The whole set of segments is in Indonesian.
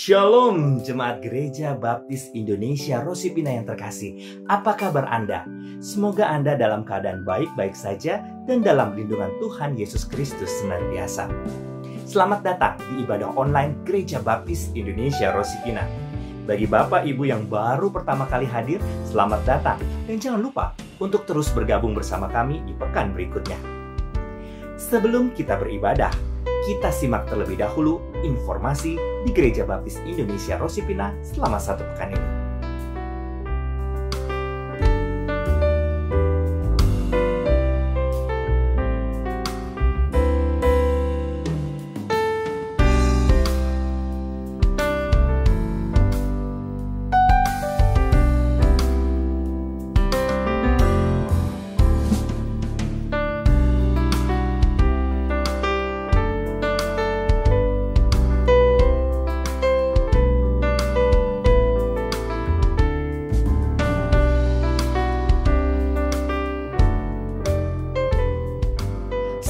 Shalom Jemaat Gereja Baptis Indonesia Rosipina yang terkasih. Apa kabar Anda? Semoga Anda dalam keadaan baik-baik saja dan dalam lindungan Tuhan Yesus Kristus senantiasa. Selamat datang di ibadah online Gereja Baptis Indonesia Rosipina. Bagi Bapak Ibu yang baru pertama kali hadir, selamat datang. Dan jangan lupa untuk terus bergabung bersama kami di pekan berikutnya. Sebelum kita beribadah, kita simak terlebih dahulu informasi di Gereja Baptis Indonesia Rosipina selama satu pekan ini.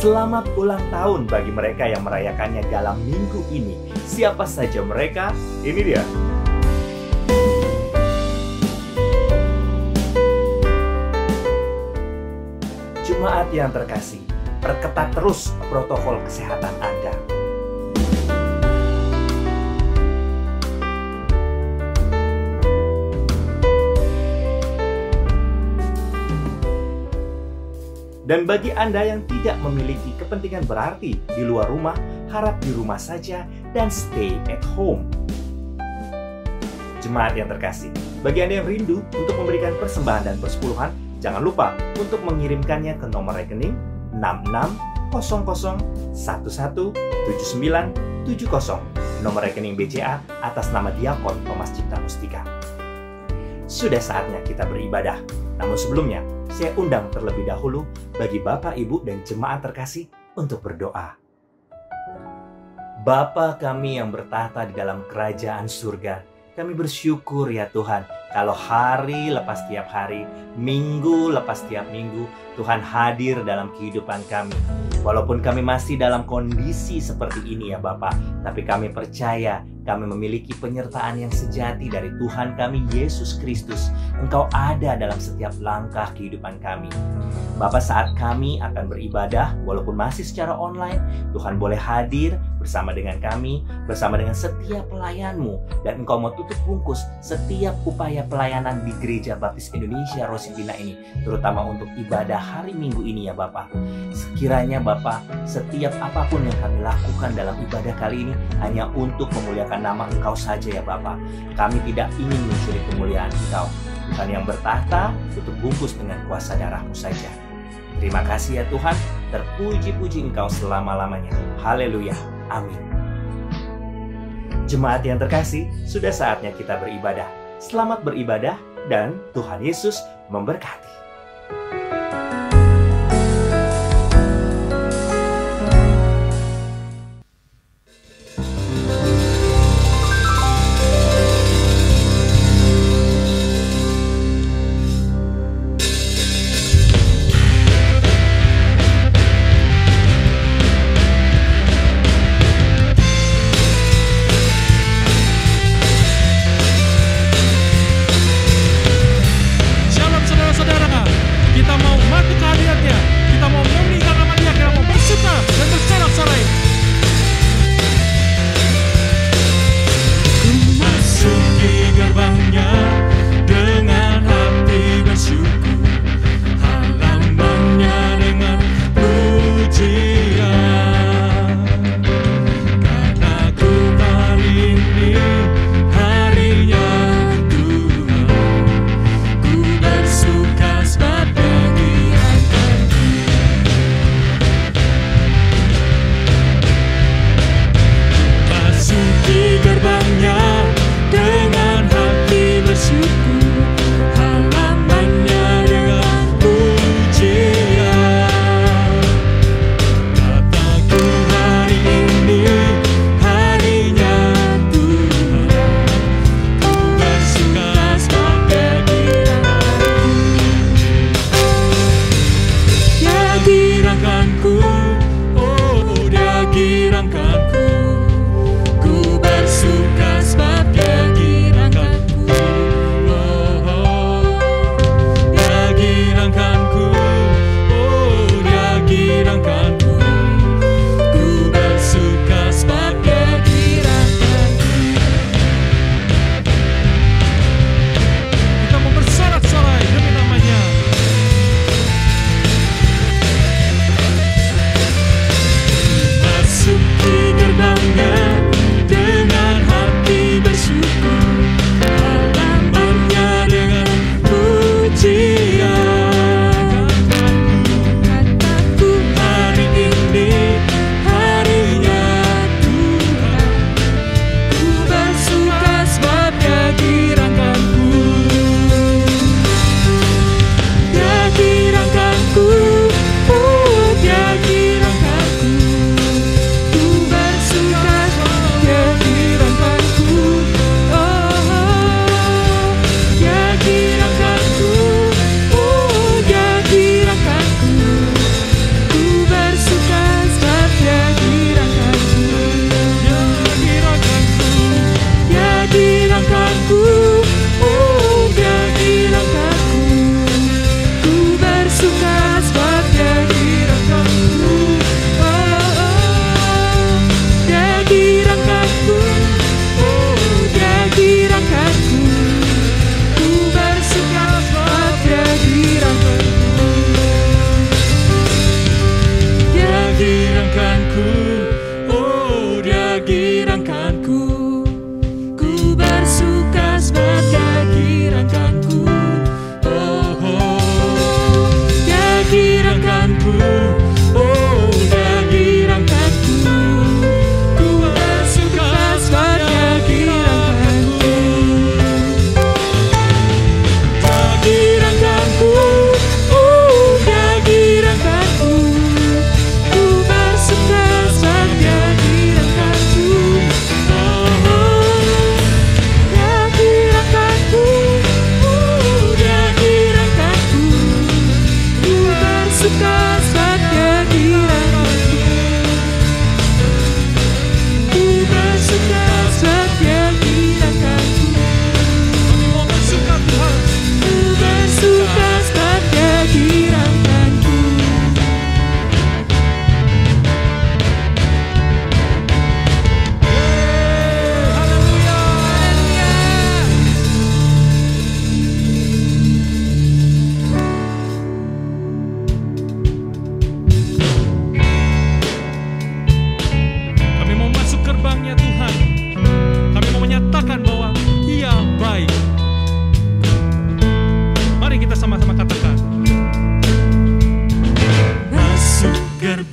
Selamat ulang tahun bagi mereka yang merayakannya dalam minggu ini. Siapa saja mereka? Ini dia. Jemaat yang terkasih, perketat terus protokol kesehatan Anda. Dan bagi Anda yang tidak memiliki kepentingan berarti di luar rumah, harap di rumah saja dan stay at home. Jemaat yang terkasih, bagi Anda yang rindu untuk memberikan persembahan dan persepuluhan, jangan lupa untuk mengirimkannya ke nomor rekening 6600117970, nomor rekening BCA atas nama Diakon Thomas Cipta Mustika. Sudah saatnya kita beribadah, namun sebelumnya, saya undang terlebih dahulu bagi Bapak, Ibu, dan jemaat terkasih untuk berdoa. Bapa kami yang bertahta di dalam kerajaan surga, kami bersyukur ya Tuhan, kalau hari lepas tiap hari, minggu lepas tiap minggu, Tuhan hadir dalam kehidupan kami. Walaupun kami masih dalam kondisi seperti ini ya Bapa, tapi kami percaya kami memiliki penyertaan yang sejati dari Tuhan kami Yesus Kristus. Engkau ada dalam setiap langkah kehidupan kami. Bapa, saat kami akan beribadah, walaupun masih secara online, Tuhan boleh hadir bersama dengan kami, bersama dengan setiap pelayan-Mu, dan Engkau mau tutup bungkus setiap upaya pelayanan di Gereja Baptis Indonesia Rosipina ini, terutama untuk ibadah hari Minggu ini ya Bapa. Sekiranya Bapa, setiap apapun yang kami lakukan dalam ibadah kali ini hanya untuk memuliakan nama Engkau saja ya Bapa. Kami tidak ingin mencuri kemuliaan Engkau. Tuhan yang bertahta, tutup bungkus dengan kuasa darah-Mu saja. Terima kasih ya Tuhan, terpuji-puji Engkau selama-lamanya. Haleluya, amin. Jemaat yang terkasih, sudah saatnya kita beribadah. Selamat beribadah dan Tuhan Yesus memberkati. Shalom saudara-saudara.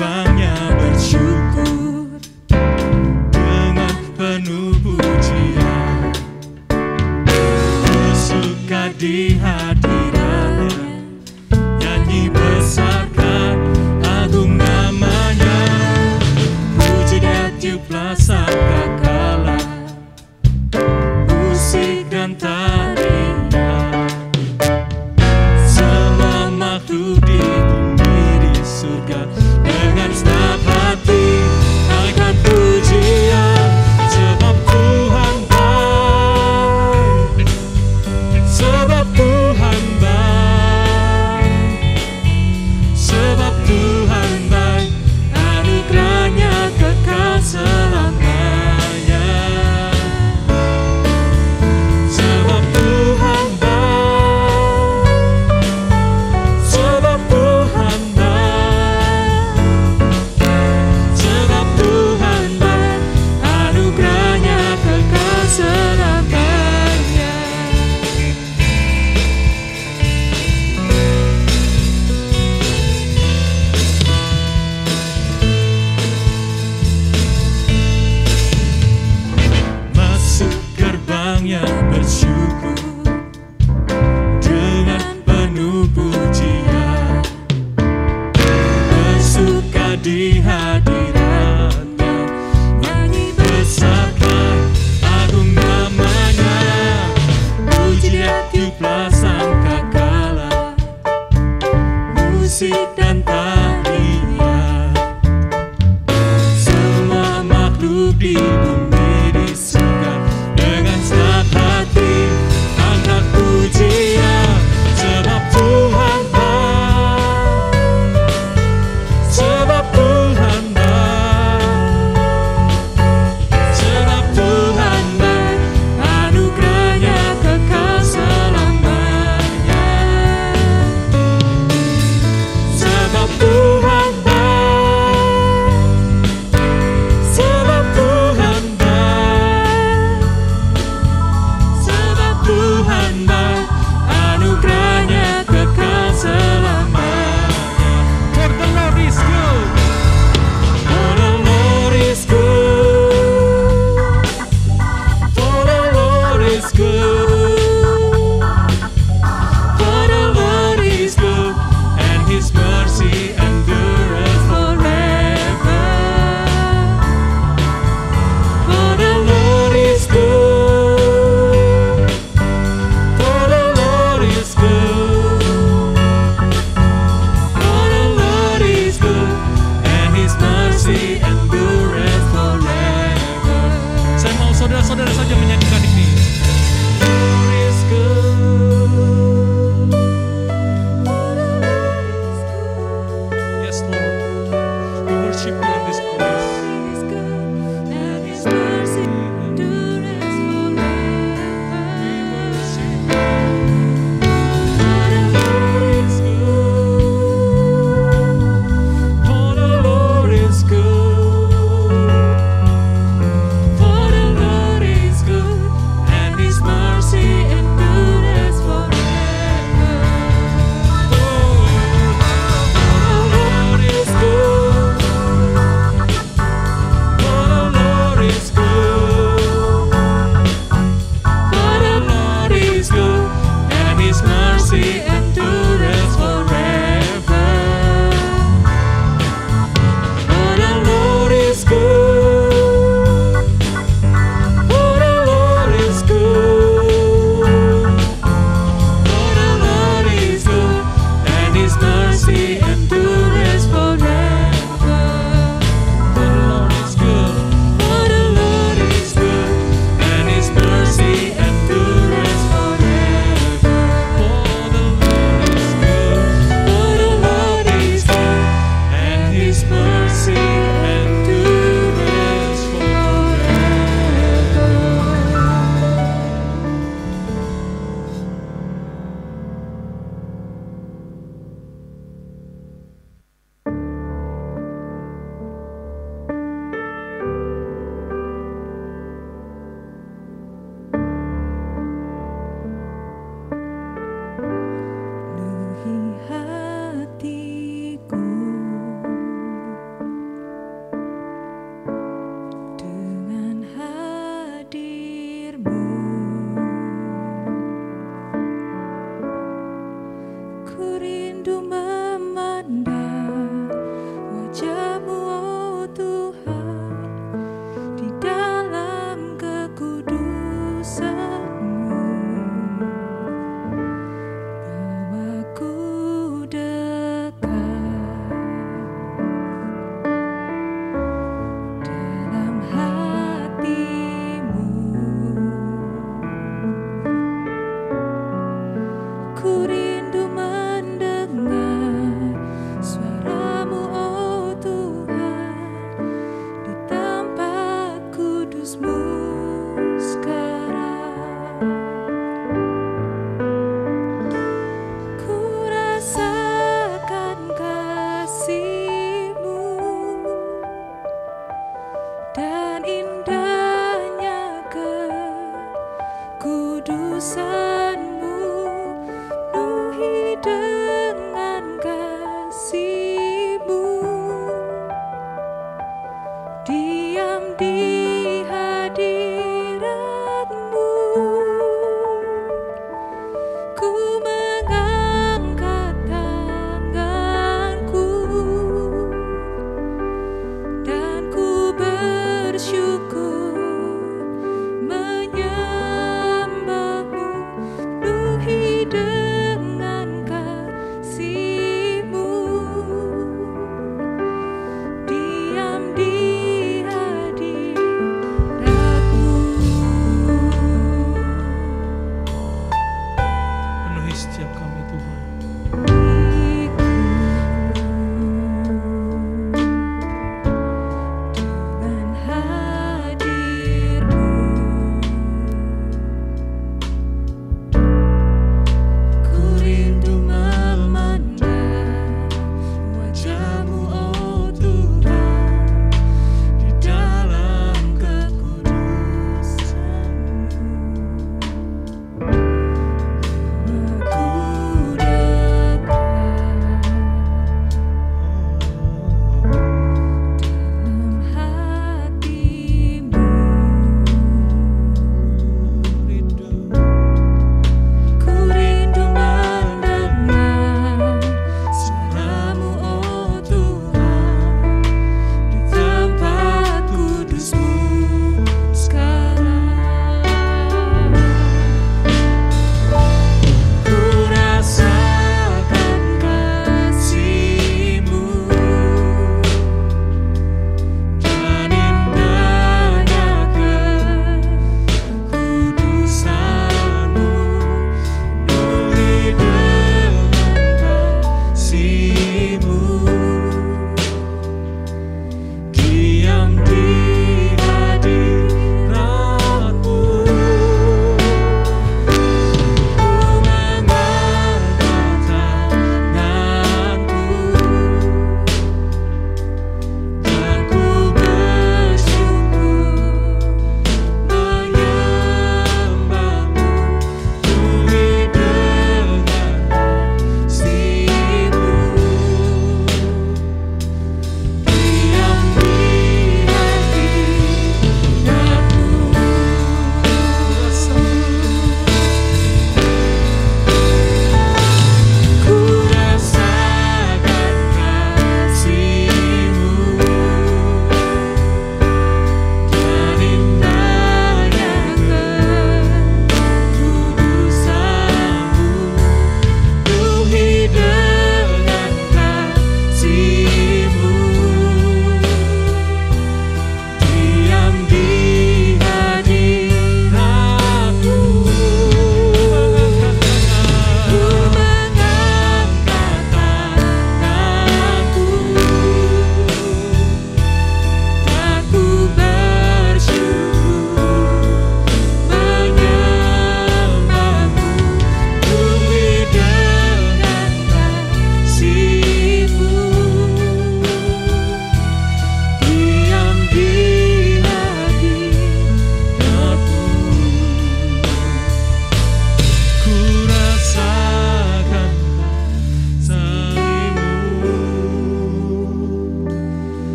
gerbangnya bersyukur dengan penuh pujian, bersuka di hadiratnya, nyanyi besarkan agung namanya, puji dia tiuplah sangkakala, musik dan tarian, semua makhluk di bumi di surga dengan senang hati naikkan pujian, sebab Tuhan baik, sebab Tuhan baik, sebab Tuhan baik, anugerahnya kekal selamanya. Sebab Tuhan baik, sebab Tuhan baik, sebab Tuhan baik, anugerahnya kekal selamanya. Masuk gerbangnya bersyukur dengan penuh pujian, bersuka di hadiratnya, nyanyi besarkan agung namanya, puji dia tiuplah sangkakala, musik dan tarian, semua makhluk di bumi di surga dengan senang hati angkat pujian, sebab Tuhan baik, sebab Tuhan baik, sebab Tuhan baik, anugerahnya kekal selamanya. Sebab Tuhan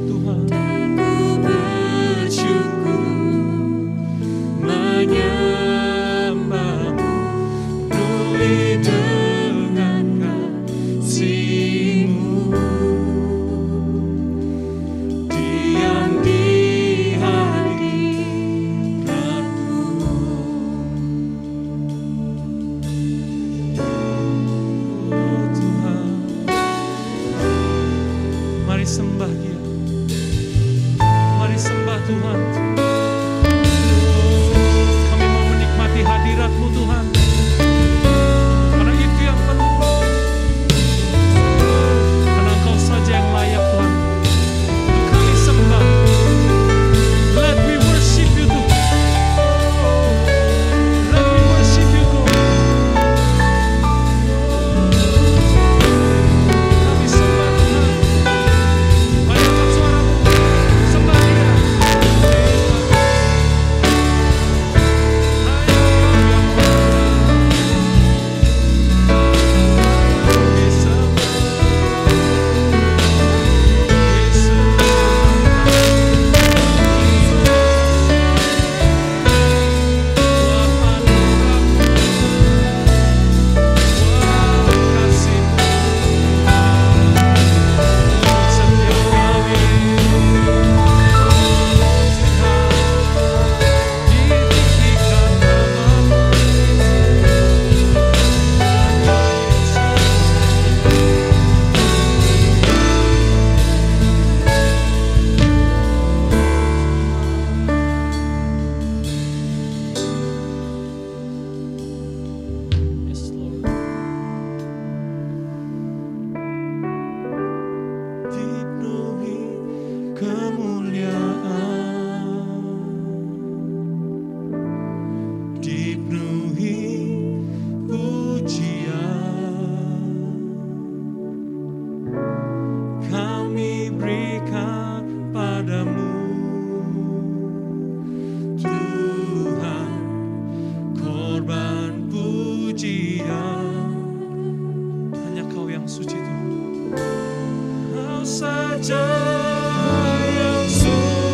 Tuhan. Ku bersyukur menyembah-Mu, peduli dengan kasih-Mu. Diam di hadirat-Mu. Oh Tuhan, mari sembah Dia. Mari sembah Tuhan. Kami mau menikmati hadirat-Mu Tuhan, karena itu yang perlu. Karena Engkau saja yang layak Tuhan untuk kami sembah. Let me worship You Tuhan. Let me worship You God. Kami sembah Tuhan. Mari angkat suaramu, sembah Dia. Yes, Lord. Dipenuhi kemuliaan, dipenuhi pujian, kami berikan padamu Tuhan, korban pujian. Hanya Kau yang suci Tuhan. Kau saja yang suci.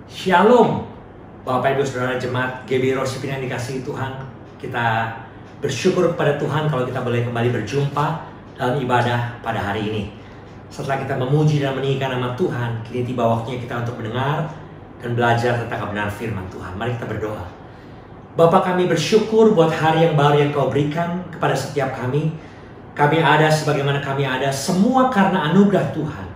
Shalom, Bapak Ibu Saudara Jemaat GB Worship yang dikasihi Tuhan. Kita bersyukur kepada Tuhan kalau kita boleh kembali berjumpa dalam ibadah pada hari ini. Setelah kita memuji dan meninggikan nama Tuhan, kini tiba waktunya kita untuk mendengar dan belajar tentang kebenaran firman Tuhan. Mari kita berdoa. Bapa, kami bersyukur buat hari yang baru yang Kau berikan kepada setiap kami. Kami ada sebagaimana kami ada, semua karena anugerah Tuhan.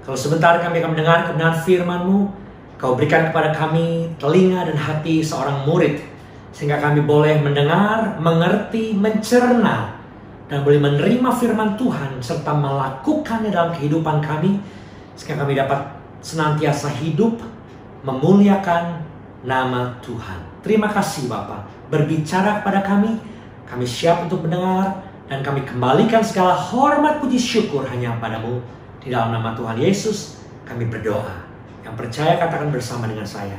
Kalau sebentar kami akan mendengar kebenaran firman-Mu, Kau berikan kepada kami telinga dan hati seorang murid, sehingga kami boleh mendengar, mengerti, mencerna, dan boleh menerima firman Tuhan, serta melakukannya dalam kehidupan kami, sehingga kami dapat senantiasa hidup, memuliakan nama Tuhan. Terima kasih Bapa, berbicara kepada kami siap untuk mendengar, dan kami kembalikan segala hormat, puji, syukur hanya padamu. Di dalam nama Tuhan Yesus, kami berdoa. Yang percaya katakan bersama dengan saya.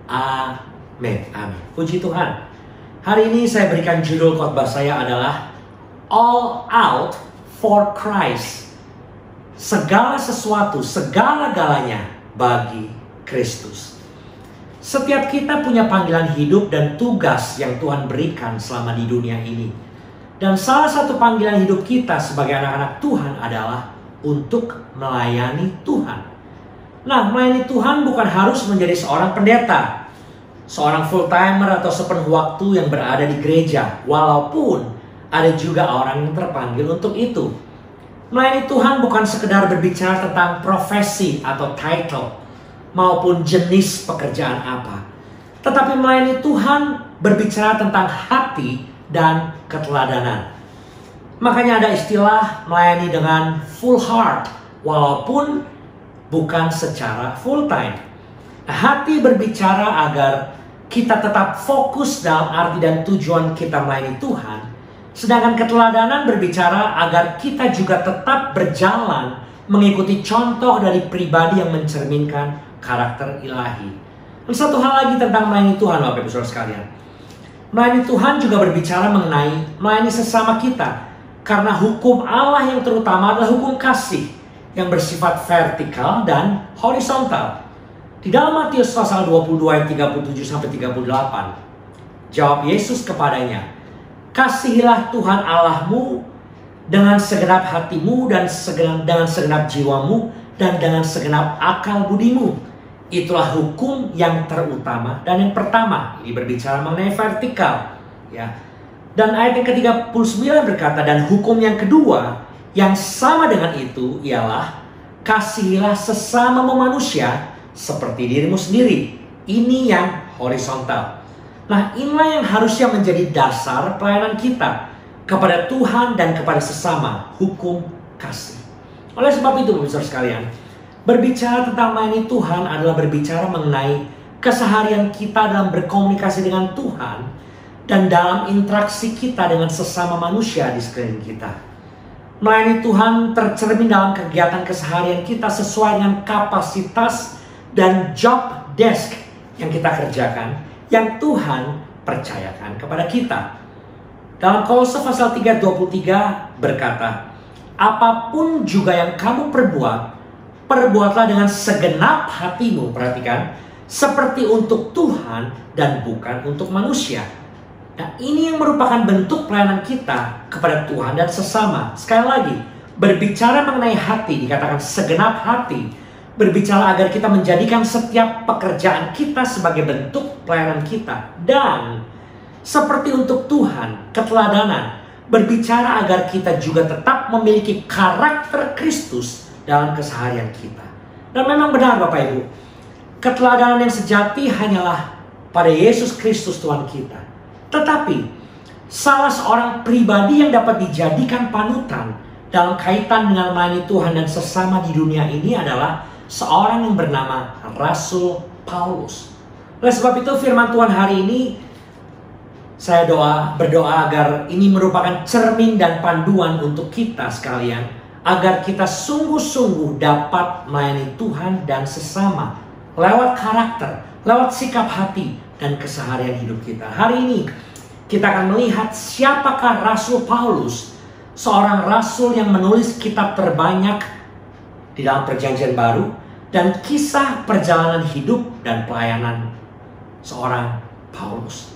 Amin. Amin. Puji Tuhan. Hari ini saya berikan judul khotbah saya adalah All Out for Christ. Segala sesuatu, segala-galanya bagi Kristus. Setiap kita punya panggilan hidup dan tugas yang Tuhan berikan selama di dunia ini. Dan salah satu panggilan hidup kita sebagai anak-anak Tuhan adalah untuk melayani Tuhan. Nah, melayani Tuhan bukan harus menjadi seorang pendeta, seorang full-timer atau sepenuh waktu yang berada di gereja. Walaupun ada juga orang yang terpanggil untuk itu. Melayani Tuhan bukan sekedar berbicara tentang profesi atau title, maupun jenis pekerjaan apa. Tetapi melayani Tuhan berbicara tentang hati dan keteladanan. Makanya ada istilah melayani dengan full heart, walaupun bukan secara full time. Hati berbicara agar kita tetap fokus dalam arti dan tujuan kita melayani Tuhan. Sedangkan keteladanan berbicara agar kita juga tetap berjalan mengikuti contoh dari pribadi yang mencerminkan karakter ilahi. Dan satu hal lagi tentang melayani Tuhan, Bapak Ibu Saudara sekalian. Melayani Tuhan juga berbicara mengenai melayani sesama kita. Karena hukum Allah yang terutama adalah hukum kasih, yang bersifat vertikal dan horizontal. Di dalam Matius pasal 22 ayat 37-38, jawab Yesus kepadanya, "Kasihilah Tuhan Allahmu dengan segenap hatimu dan dengan segenap jiwamu dan dengan segenap akal budimu. Itulah hukum yang terutama dan yang pertama." Ini berbicara mengenai vertikal, ya. Dan ayat yang ke-39 berkata, "Dan hukum yang kedua yang sama dengan itu ialah kasihilah sesamamu manusia seperti dirimu sendiri." Ini yang horizontal. Nah, inilah yang harusnya menjadi dasar pelayanan kita kepada Tuhan dan kepada sesama, hukum kasih. Oleh sebab itu, Bapak sekalian, berbicara tentang melayani Tuhan adalah berbicara mengenai keseharian kita dalam berkomunikasi dengan Tuhan dan dalam interaksi kita dengan sesama manusia di sekeliling kita. Melayani Tuhan tercermin dalam kegiatan keseharian kita sesuai dengan kapasitas dan job desk yang kita kerjakan, yang Tuhan percayakan kepada kita. Dalam Kolose pasal 3:23 berkata, "Apapun juga yang kamu perbuat, perbuatlah dengan segenap hatimu," perhatikan, "seperti untuk Tuhan dan bukan untuk manusia." Nah, ini yang merupakan bentuk pelayanan kita kepada Tuhan dan sesama. Sekali lagi, berbicara mengenai hati, dikatakan segenap hati. Berbicara agar kita menjadikan setiap pekerjaan kita sebagai bentuk pelayanan kita. Dan seperti untuk Tuhan, keteladanan. Berbicara agar kita juga tetap memiliki karakter Kristus dalam keseharian kita. Dan memang benar Bapak Ibu, keteladanan yang sejati hanyalah pada Yesus Kristus Tuhan kita. Tetapi salah seorang pribadi yang dapat dijadikan panutan dalam kaitan dengan melayani Tuhan dan sesama di dunia ini adalah seorang yang bernama Rasul Paulus. Oleh sebab itu firman Tuhan hari ini, saya berdoa agar ini merupakan cermin dan panduan untuk kita sekalian, agar kita sungguh-sungguh dapat melayani Tuhan dan sesama lewat karakter, lewat sikap hati dan keseharian hidup kita. Hari ini kita akan melihat siapakah Rasul Paulus, seorang rasul yang menulis kitab terbanyak di dalam Perjanjian Baru dan kisah perjalanan hidup dan pelayanan seorang Paulus.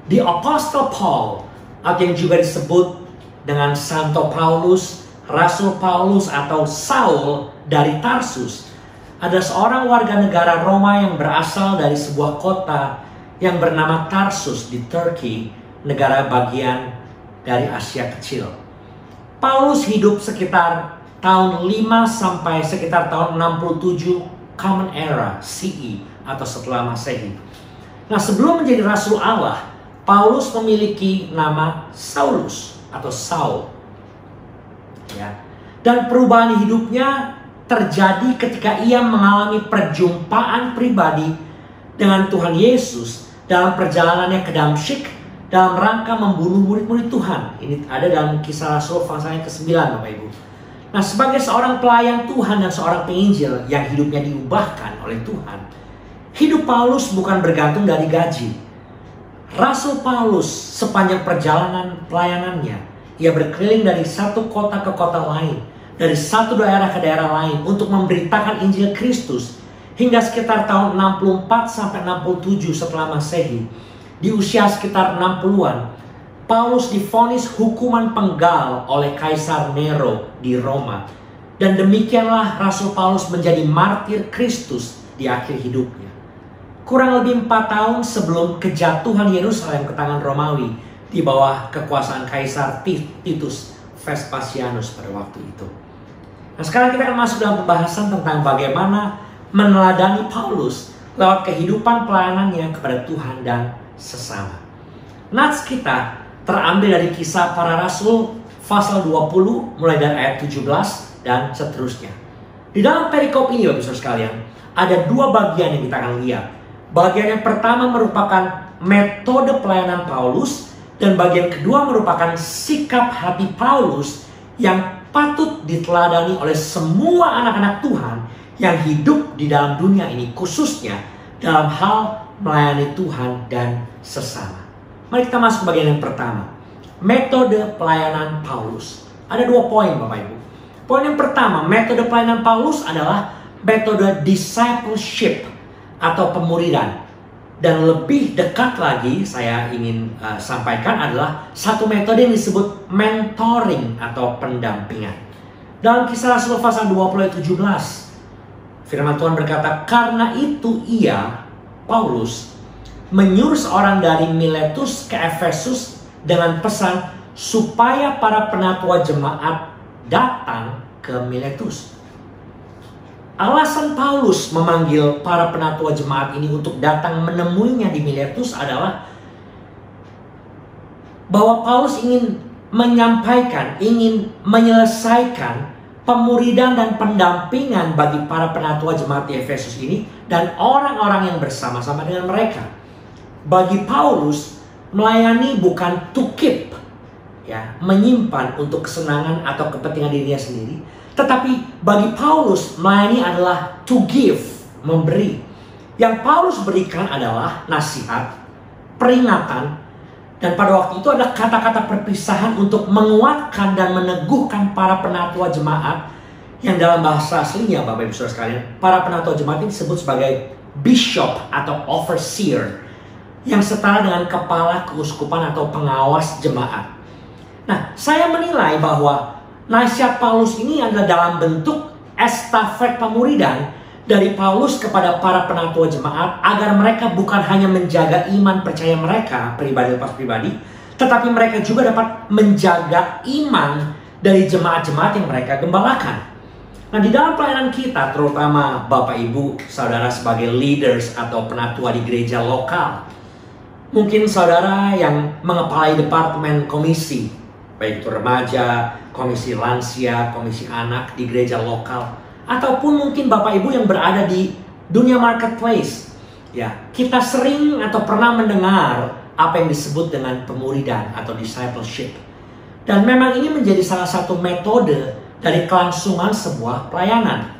The Apostle Paul, atau yang juga disebut dengan Santo Paulus, Rasul Paulus atau Saul dari Tarsus, ada seorang warga negara Roma yang berasal dari sebuah kota yang bernama Tarsus di Turki, negara bagian dari Asia Kecil. Paulus hidup sekitar tahun 5 sampai sekitar tahun 67 Common Era CE atau setelah Masehi. Nah, sebelum menjadi Rasul Allah, Paulus memiliki nama Saulus atau Saul. Ya. Dan perubahan hidupnya terjadi ketika ia mengalami perjumpaan pribadi dengan Tuhan Yesus dalam perjalanannya ke Damsyik dalam rangka membunuh murid-murid Tuhan. Ini ada dalam Kisah Rasul pasalnya ke-9, Bapak Ibu. Nah, sebagai seorang pelayan Tuhan dan seorang penginjil yang hidupnya diubahkan oleh Tuhan, hidup Paulus bukan bergantung dari gaji. Rasul Paulus sepanjang perjalanan pelayanannya, ia berkeliling dari satu kota ke kota lain, dari satu daerah ke daerah lain untuk memberitakan Injil Kristus hingga sekitar tahun 64 sampai 67 setelah Masehi. Di usia sekitar 60-an, Paulus divonis hukuman penggal oleh Kaisar Nero di Roma. Dan demikianlah Rasul Paulus menjadi martir Kristus di akhir hidupnya. Kurang lebih 4 tahun sebelum kejatuhan Yerusalem ke tangan Romawi di bawah kekuasaan Kaisar Titus Vespasianus pada waktu itu. Nah, sekarang kita akan masuk dalam pembahasan tentang bagaimana meneladani Paulus lewat kehidupan pelayanannya kepada Tuhan dan sesama. Nats kita terambil dari Kisah Para Rasul pasal 20 mulai dari ayat 17 dan seterusnya. Di dalam perikop ini, Bapak Ibu sekalian, ada 2 bagian yang kita akan lihat. Bagian yang pertama merupakan metode pelayanan Paulus, dan bagian kedua merupakan sikap hati Paulus yang patut diteladani oleh semua anak-anak Tuhan yang hidup di dalam dunia ini, khususnya dalam hal melayani Tuhan dan sesama. Mari kita masuk ke bagian yang pertama. Metode pelayanan Paulus. Ada 2 poin, Bapak Ibu. Poin yang pertama, metode pelayanan Paulus adalah metode discipleship atau pemuridan. Dan lebih dekat lagi saya ingin sampaikan adalah satu metode yang disebut mentoring atau pendampingan. Dalam Kisah Rasul pasal 20 ayat 17, firman Tuhan berkata, "Karena itu ia, Paulus, menyuruh seorang dari Miletus ke Efesus dengan pesan supaya para penatua jemaat datang ke Miletus." Alasan Paulus memanggil para penatua jemaat ini untuk datang menemuinya di Miletus adalah bahwa Paulus ingin menyampaikan, ingin menyelesaikan pemuridan dan pendampingan bagi para penatua jemaat di Efesus ini dan orang-orang yang bersama-sama dengan mereka. Bagi Paulus, melayani bukan to keep, ya, menyimpan untuk kesenangan atau kepentingan dirinya sendiri. Tetapi bagi Paulus, melayani adalah to give, memberi. Yang Paulus berikan adalah nasihat, peringatan, dan pada waktu itu ada kata-kata perpisahan untuk menguatkan dan meneguhkan para penatua jemaat yang dalam bahasa aslinya, Bapak Ibu Saudara sekalian, para penatua jemaat ini disebut sebagai bishop atau overseer, yang setara dengan kepala keuskupan atau pengawas jemaat. Nah, saya menilai bahwa nasihat Paulus ini adalah dalam bentuk estafet pemuridan dari Paulus kepada para penatua jemaat agar mereka bukan hanya menjaga iman percaya mereka pribadi lepas pribadi, tetapi mereka juga dapat menjaga iman dari jemaat-jemaat yang mereka gembalakan. Nah, di dalam pelayanan kita, terutama Bapak Ibu Saudara sebagai leaders atau penatua di gereja lokal, mungkin saudara yang mengepalai departemen komisi, baik itu remaja, komisi lansia, komisi anak di gereja lokal, ataupun mungkin Bapak Ibu yang berada di dunia marketplace. Ya, kita sering atau pernah mendengar apa yang disebut dengan pemuridan atau discipleship. Dan memang ini menjadi salah satu metode dari kelangsungan sebuah pelayanan.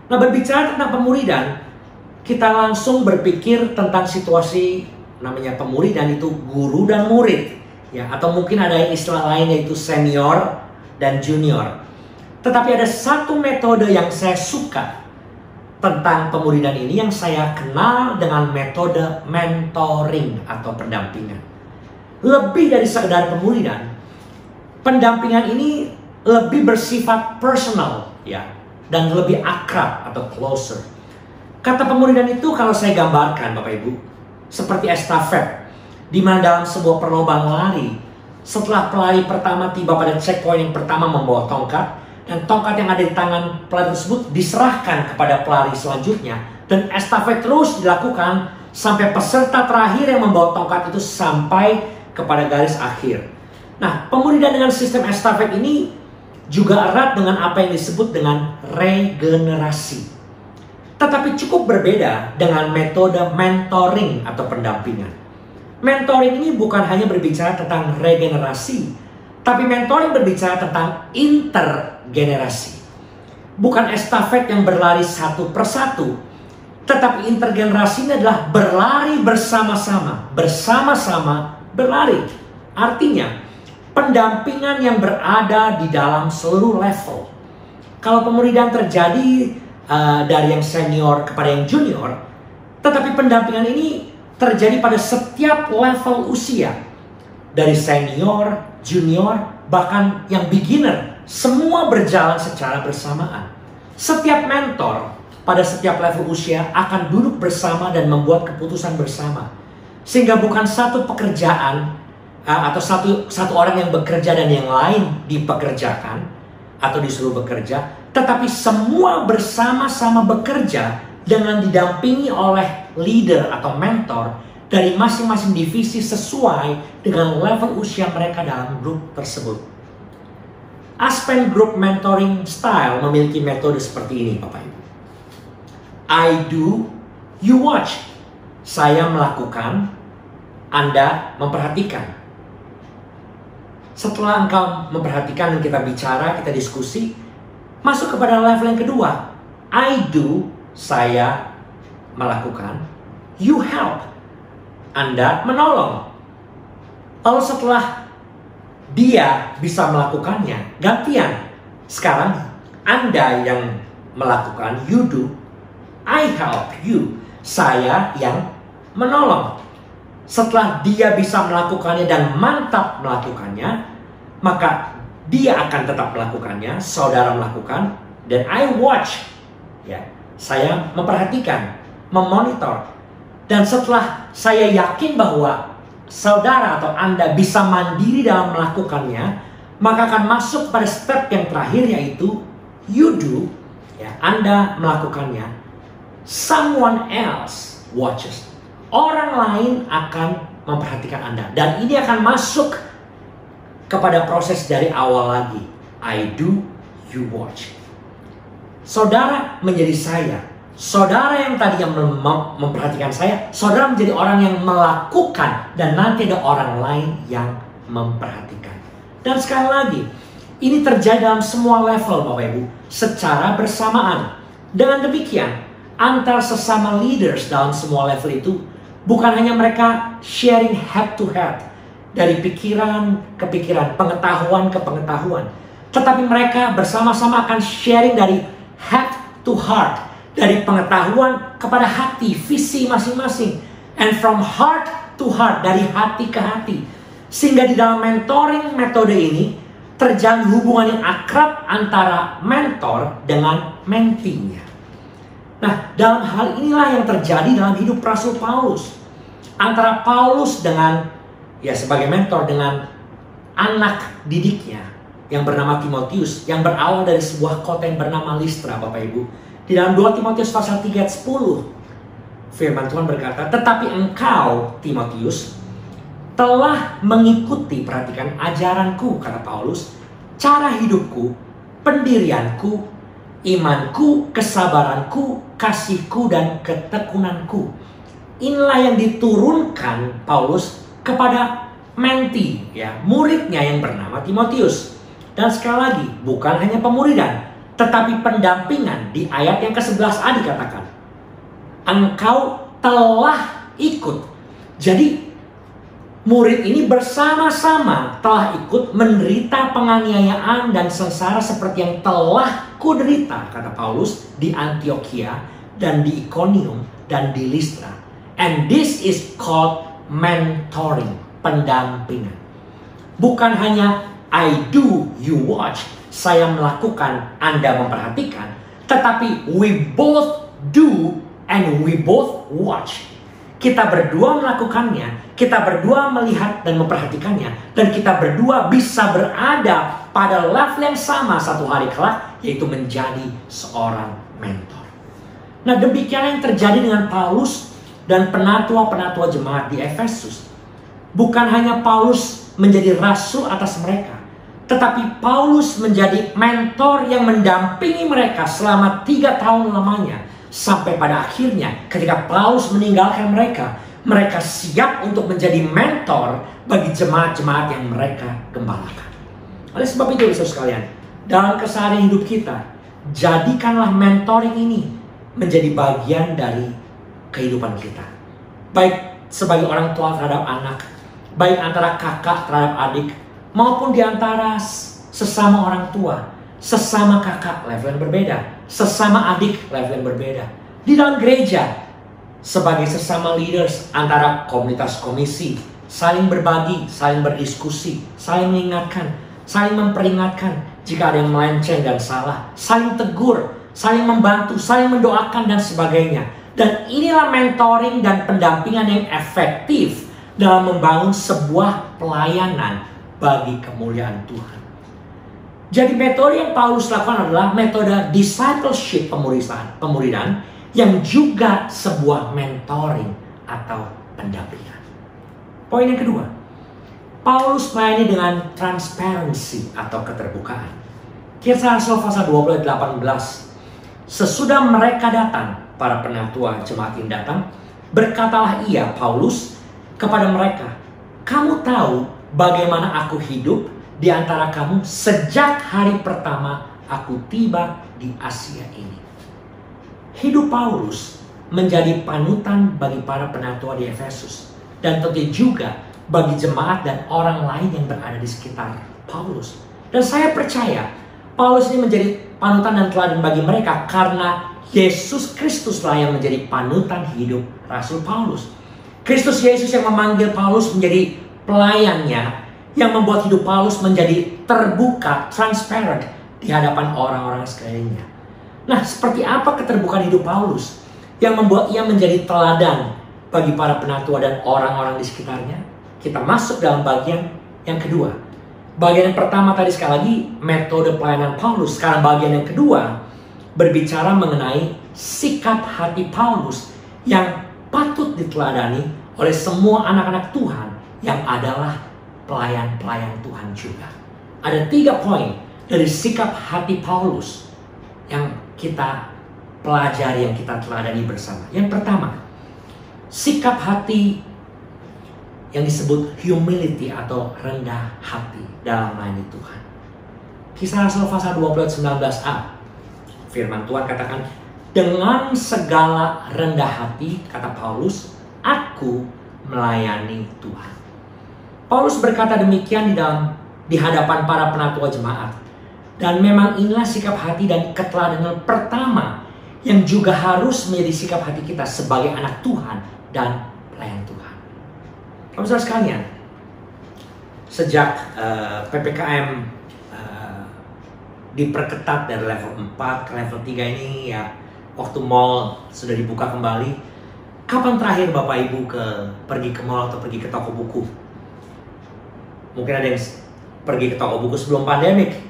Nah, berbicara tentang pemuridan, kita langsung berpikir tentang situasi namanya pemuridan itu guru dan murid, ya, atau mungkin ada istilah lain yaitu senior dan junior. Tetapi ada satu metode yang saya suka tentang pemuridan ini yang saya kenal dengan metode mentoring atau pendampingan. Lebih dari sekedar pemuridan, pendampingan ini lebih bersifat personal ya, dan lebih akrab atau closer. Kata pemuridan itu kalau saya gambarkan Bapak Ibu seperti estafet, di mana dalam sebuah perlombaan lari, setelah pelari pertama tiba pada checkpoint yang pertama membawa tongkat, dan tongkat yang ada di tangan pelari tersebut diserahkan kepada pelari selanjutnya, dan estafet terus dilakukan sampai peserta terakhir yang membawa tongkat itu sampai kepada garis akhir. Nah, pemuridan dengan sistem estafet ini juga erat dengan apa yang disebut dengan regenerasi. Tetapi cukup berbeda dengan metode mentoring atau pendampingan. Mentoring ini bukan hanya berbicara tentang regenerasi, tapi mentoring berbicara tentang intergenerasi. Bukan estafet yang berlari satu persatu, tetapi intergenerasi ini adalah berlari bersama-sama, bersama-sama berlari. Artinya, pendampingan yang berada di dalam seluruh level. Kalau pemuridan terjadi dari yang senior kepada yang junior, tetapi pendampingan ini terjadi pada setiap level usia, dari senior, junior, bahkan yang beginner, semua berjalan secara bersamaan. Setiap mentor pada setiap level usia akan duduk bersama dan membuat keputusan bersama, sehingga bukan satu pekerjaan atau satu orang yang bekerja dan yang lain dipekerjakan atau disuruh bekerja, tetapi semua bersama-sama bekerja dengan didampingi oleh leader atau mentor dari masing-masing divisi sesuai dengan level usia mereka dalam grup tersebut. Aspen Group Mentoring Style memiliki metode seperti ini, Bapak Ibu. I do, you watch. Saya melakukan, Anda memperhatikan. Setelah engkau memperhatikan dan kita bicara, kita diskusi, masuk kepada level yang kedua. I do, saya melakukan. You help, Anda menolong. Lalu setelah dia bisa melakukannya, gantian. Sekarang Anda yang melakukan, you do. I help you, saya yang menolong. Setelah dia bisa melakukannya dan mantap melakukannya, maka dia akan tetap melakukannya, saudara melakukan, dan I watch. Ya, saya memperhatikan, memonitor. Dan setelah saya yakin bahwa saudara atau Anda bisa mandiri dalam melakukannya, maka akan masuk pada step yang terakhir, yaitu you do. Ya, Anda melakukannya. Someone else watches. Orang lain akan memperhatikan Anda. Dan ini akan masuk kepada proses dari awal lagi. I do, you watch. Saudara menjadi saya. Saudara yang tadi yang memperhatikan saya, saudara menjadi orang yang melakukan. Dan nanti ada orang lain yang memperhatikan. Dan sekali lagi, ini terjadi dalam semua level Bapak Ibu, secara bersamaan. Dengan demikian, antar sesama leaders dalam semua level itu, bukan hanya mereka sharing head to head, dari pikiran ke pikiran, pengetahuan ke pengetahuan, tetapi mereka bersama-sama akan sharing dari head to heart, dari pengetahuan kepada hati, visi masing-masing, and from heart to heart, dari hati ke hati. Sehingga di dalam mentoring metode ini terjalin hubungan yang akrab antara mentor dengan mentinya. Nah, dalam hal inilah yang terjadi dalam hidup Rasul Paulus. Antara Paulus dengan, ya sebagai mentor, dengan anak didiknya yang bernama Timotius, yang berawal dari sebuah kota yang bernama Listra, Bapak Ibu. Di dalam 2 Timotius pasal 3 ayat 10, firman Tuhan berkata, tetapi engkau, Timotius, telah mengikuti, perhatikan, ajaranku, kata Paulus, cara hidupku, pendirianku, imanku, kesabaranku, kasihku, dan ketekunanku. Inilah yang diturunkan Paulus kepada menti, ya, muridnya yang bernama Timotius. Dan sekali lagi, bukan hanya pemuridan, tetapi pendampingan. Di ayat yang ke-11a dikatakan, engkau telah ikut. Jadi, murid ini bersama-sama telah ikut menderita penganiayaan dan sengsara seperti yang telah kuderita, kata Paulus, di Antioquia dan di Iconium dan di Listra. And this is called mentoring, pendampingan. Bukan hanya I do, you watch, saya melakukan, Anda memperhatikan, tetapi we both do and we both watch. Kita berdua melakukannya, kita berdua melihat dan memperhatikannya, dan kita berdua bisa berada pada level yang sama satu hari kelak, yaitu menjadi seorang mentor. Nah, demikian yang terjadi dengan Paulus dan penatua-penatua jemaat di Efesus. Bukan hanya Paulus menjadi rasul atas mereka, tetapi Paulus menjadi mentor yang mendampingi mereka selama 3 tahun lamanya. Sampai pada akhirnya ketika Paulus meninggalkan mereka, mereka siap untuk menjadi mentor bagi jemaat-jemaat yang mereka gembalakan. Oleh sebab itu, saudara sekalian, dalam keseharian hidup kita, jadikanlah mentoring ini menjadi bagian dari kehidupan kita. Baik sebagai orang tua terhadap anak, baik antara kakak terhadap adik, maupun di antara sesama orang tua, sesama kakak level yang berbeda, sesama adik level yang berbeda. Di dalam gereja, sebagai sesama leaders antara komunitas komisi, saling berbagi, saling berdiskusi, saling mengingatkan, saling memperingatkan jika ada yang melenceng dan salah, saling tegur, saling membantu, saling mendoakan dan sebagainya. Dan inilah mentoring dan pendampingan yang efektif dalam membangun sebuah pelayanan bagi kemuliaan Tuhan. Jadi metode yang Paulus lakukan adalah metode discipleship, pemuridan, yang juga sebuah mentoring atau pendampingan. Poin yang kedua, Paulus melayani dengan transparansi atau keterbukaan. Kisah Rasul pasal 20 ayat 18. Sesudah mereka datang, para penatua jemaat ini datang, berkatalah ia, Paulus, kepada mereka, kamu tahu bagaimana aku hidup di antara kamu sejak hari pertama aku tiba di Asia ini. Hidup Paulus menjadi panutan bagi para penatua di Efesus, dan tentu juga bagi jemaat dan orang lain yang berada di sekitar Paulus. Dan saya percaya Paulus ini menjadi panutan dan teladan bagi mereka karena Yesus Kristuslah yang menjadi panutan hidup Rasul Paulus. Kristus Yesus yang memanggil Paulus menjadi pelayannya, yang membuat hidup Paulus menjadi terbuka, transparent di hadapan orang-orang sekelilingnya. Nah, seperti apa keterbukaan hidup Paulus yang membuat ia menjadi teladan bagi para penatua dan orang-orang di sekitarnya? Kita masuk dalam bagian yang kedua. Bagian yang pertama tadi sekali lagi metode pelayanan Paulus. Sekarang bagian yang kedua berbicara mengenai sikap hati Paulus yang patut diteladani oleh semua anak-anak Tuhan yang adalah pelayan-pelayan Tuhan juga. Ada 3 poin dari sikap hati Paulus yang kita pelajari, yang kita teladani bersama. Yang pertama, sikap hati yang disebut humility atau rendah hati dalam melayani Tuhan. Kisah Rasul pasal 20 ayat 19a. Firman Tuhan katakan, dengan segala rendah hati, kata Paulus, aku melayani Tuhan. Paulus berkata demikian di hadapan para penatua jemaat. Dan memang inilah sikap hati dan keteladanan pertama yang juga harus menjadi sikap hati kita sebagai anak Tuhan dan pelayan Tuhan. Saudara sekalian, sejak PPKM diperketat dari level 4 ke level 3 ini, ya waktu mall sudah dibuka kembali, kapan terakhir Bapak Ibu pergi ke mall atau pergi ke toko buku? Mungkin ada yang pergi ke toko buku sebelum pandemik.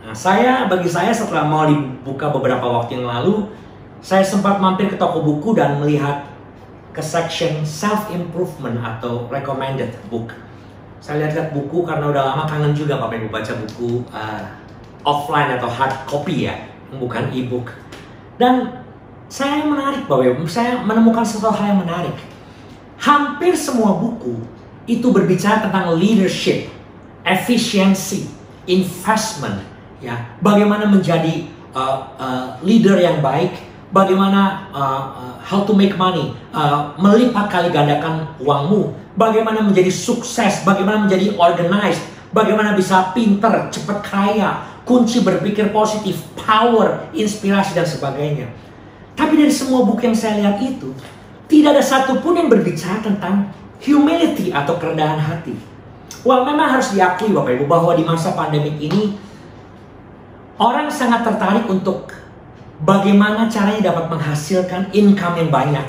Nah, bagi saya setelah mau dibuka beberapa waktu yang lalu, saya sempat mampir ke toko buku dan melihat ke section self-improvement atau recommended book. Saya lihat buku karena udah lama kangen juga Bapak Ibu baca buku offline atau hard copy ya, bukan e-book. Dan saya menarik Bapak Ibu, saya menemukan sesuatu hal yang menarik. Hampir semua buku itu berbicara tentang leadership, efisiensi, investment. Ya, bagaimana menjadi leader yang baik, bagaimana how to make money, melipat kali gandakan uangmu, bagaimana menjadi sukses, bagaimana menjadi organized, bagaimana bisa pinter, cepat kaya, kunci berpikir positif, power, inspirasi dan sebagainya. Tapi dari semua buku yang saya lihat itu, tidak ada satupun yang berbicara tentang humility atau kerendahan hati. Well, memang harus diakui Bapak Ibu bahwa di masa pandemik ini orang sangat tertarik untuk bagaimana caranya dapat menghasilkan income yang banyak.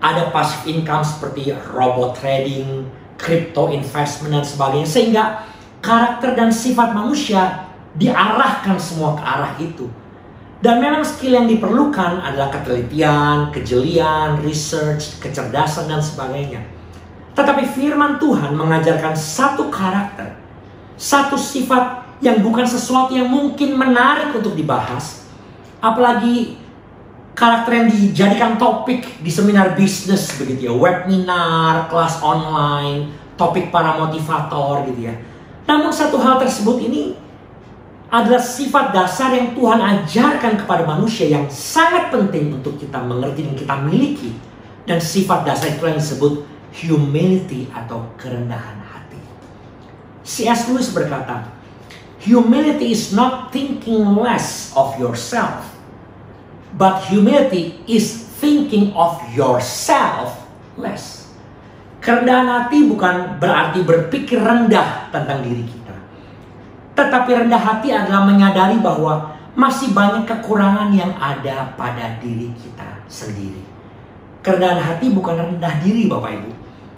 Ada passive income seperti robot trading, crypto investment dan sebagainya, sehingga karakter dan sifat manusia diarahkan semua ke arah itu. Dan memang skill yang diperlukan adalah ketelitian, kejelian, research, kecerdasan dan sebagainya. Tetapi firman Tuhan mengajarkan satu karakter, satu sifat yang bukan sesuatu yang mungkin menarik untuk dibahas, apalagi karakter yang dijadikan topik di seminar bisnis begitu ya, webinar, kelas online, topik para motivator gitu ya. Namun satu hal tersebut ini adalah sifat dasar yang Tuhan ajarkan kepada manusia yang sangat penting untuk kita mengerti dan kita miliki. Dan sifat dasar itu yang disebut humility atau kerendahan hati. C.S. Lewis berkata, humility is not thinking less of yourself, but humility is thinking of yourself less. Kerendahan hati bukan berarti berpikir rendah tentang diri kita. Tetapi rendah hati adalah menyadari bahwa masih banyak kekurangan yang ada pada diri kita sendiri. Kerendahan hati bukan rendah diri Bapak Ibu.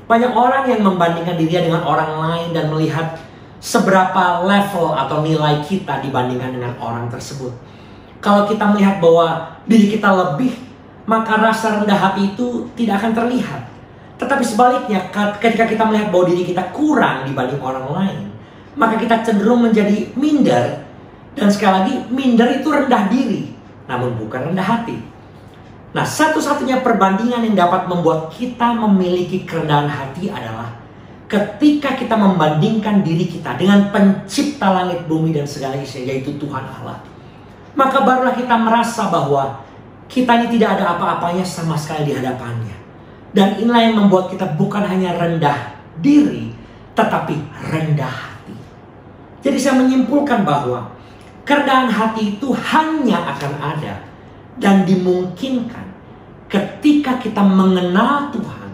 Banyak orang yang membandingkan dirinya dengan orang lain dan melihat seberapa level atau nilai kita dibandingkan dengan orang tersebut. Kalau kita melihat bahwa diri kita lebih, maka rasa rendah hati itu tidak akan terlihat. Tetapi sebaliknya, ketika kita melihat bahwa diri kita kurang dibanding orang lain, maka kita cenderung menjadi minder. Dan sekali lagi, minder itu rendah diri, namun bukan rendah hati. Nah, satu-satunya perbandingan yang dapat membuat kita memiliki kerendahan hati adalah ketika kita membandingkan diri kita dengan pencipta langit, bumi, dan segala isinya, yaitu Tuhan Allah. Maka barulah kita merasa bahwa kita ini tidak ada apa-apanya sama sekali di hadapannya. Dan inilah yang membuat kita bukan hanya rendah diri, tetapi rendah hati. Jadi saya menyimpulkan bahwa kerendahan hati itu hanya akan ada dan dimungkinkan ketika kita mengenal Tuhan,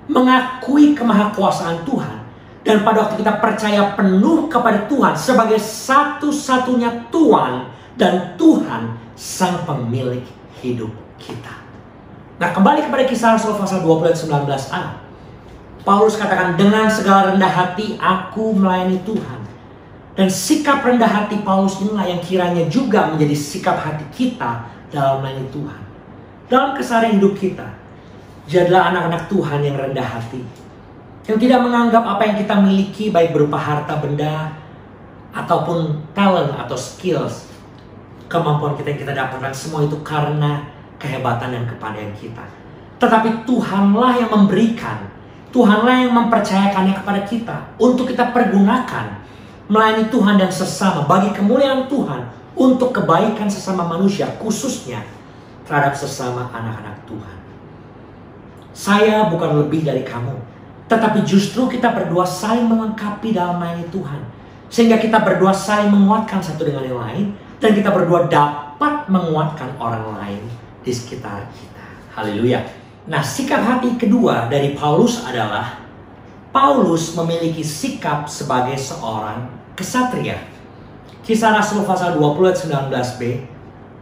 mengakui kemahakuasaan Tuhan, dan pada waktu kita percaya penuh kepada Tuhan sebagai satu-satunya Tuhan dan Tuhan sang pemilik hidup kita. Nah, kembali kepada Kisah Rasul pasal 20 ayat 19a. Paulus katakan, dengan segala rendah hati aku melayani Tuhan. Dan sikap rendah hati Paulus inilah yang kiranya juga menjadi sikap hati kita dalam melayani Tuhan. Dalam keseharian hidup kita, jadilah anak-anak Tuhan yang rendah hati, yang tidak menganggap apa yang kita miliki, baik berupa harta benda ataupun talent atau skills, kemampuan kita yang kita dapatkan, semua itu karena kehebatan dan kepandaian kita. Tetapi Tuhanlah yang memberikan, Tuhanlah yang mempercayakannya kepada kita untuk kita pergunakan melayani Tuhan dan sesama bagi kemuliaan Tuhan, untuk kebaikan sesama manusia, khususnya terhadap sesama anak-anak Tuhan. Saya bukan lebih dari kamu, tetapi justru kita berdua saling melengkapi dalam melayani Tuhan, sehingga kita berdua saling menguatkan satu dengan yang lain, dan kita berdua dapat menguatkan orang lain di sekitar kita. Haleluya. Nah, sikap hati kedua dari Paulus adalah Paulus memiliki sikap sebagai seorang kesatria. Kisah Rasul pasal 20 ayat 19b.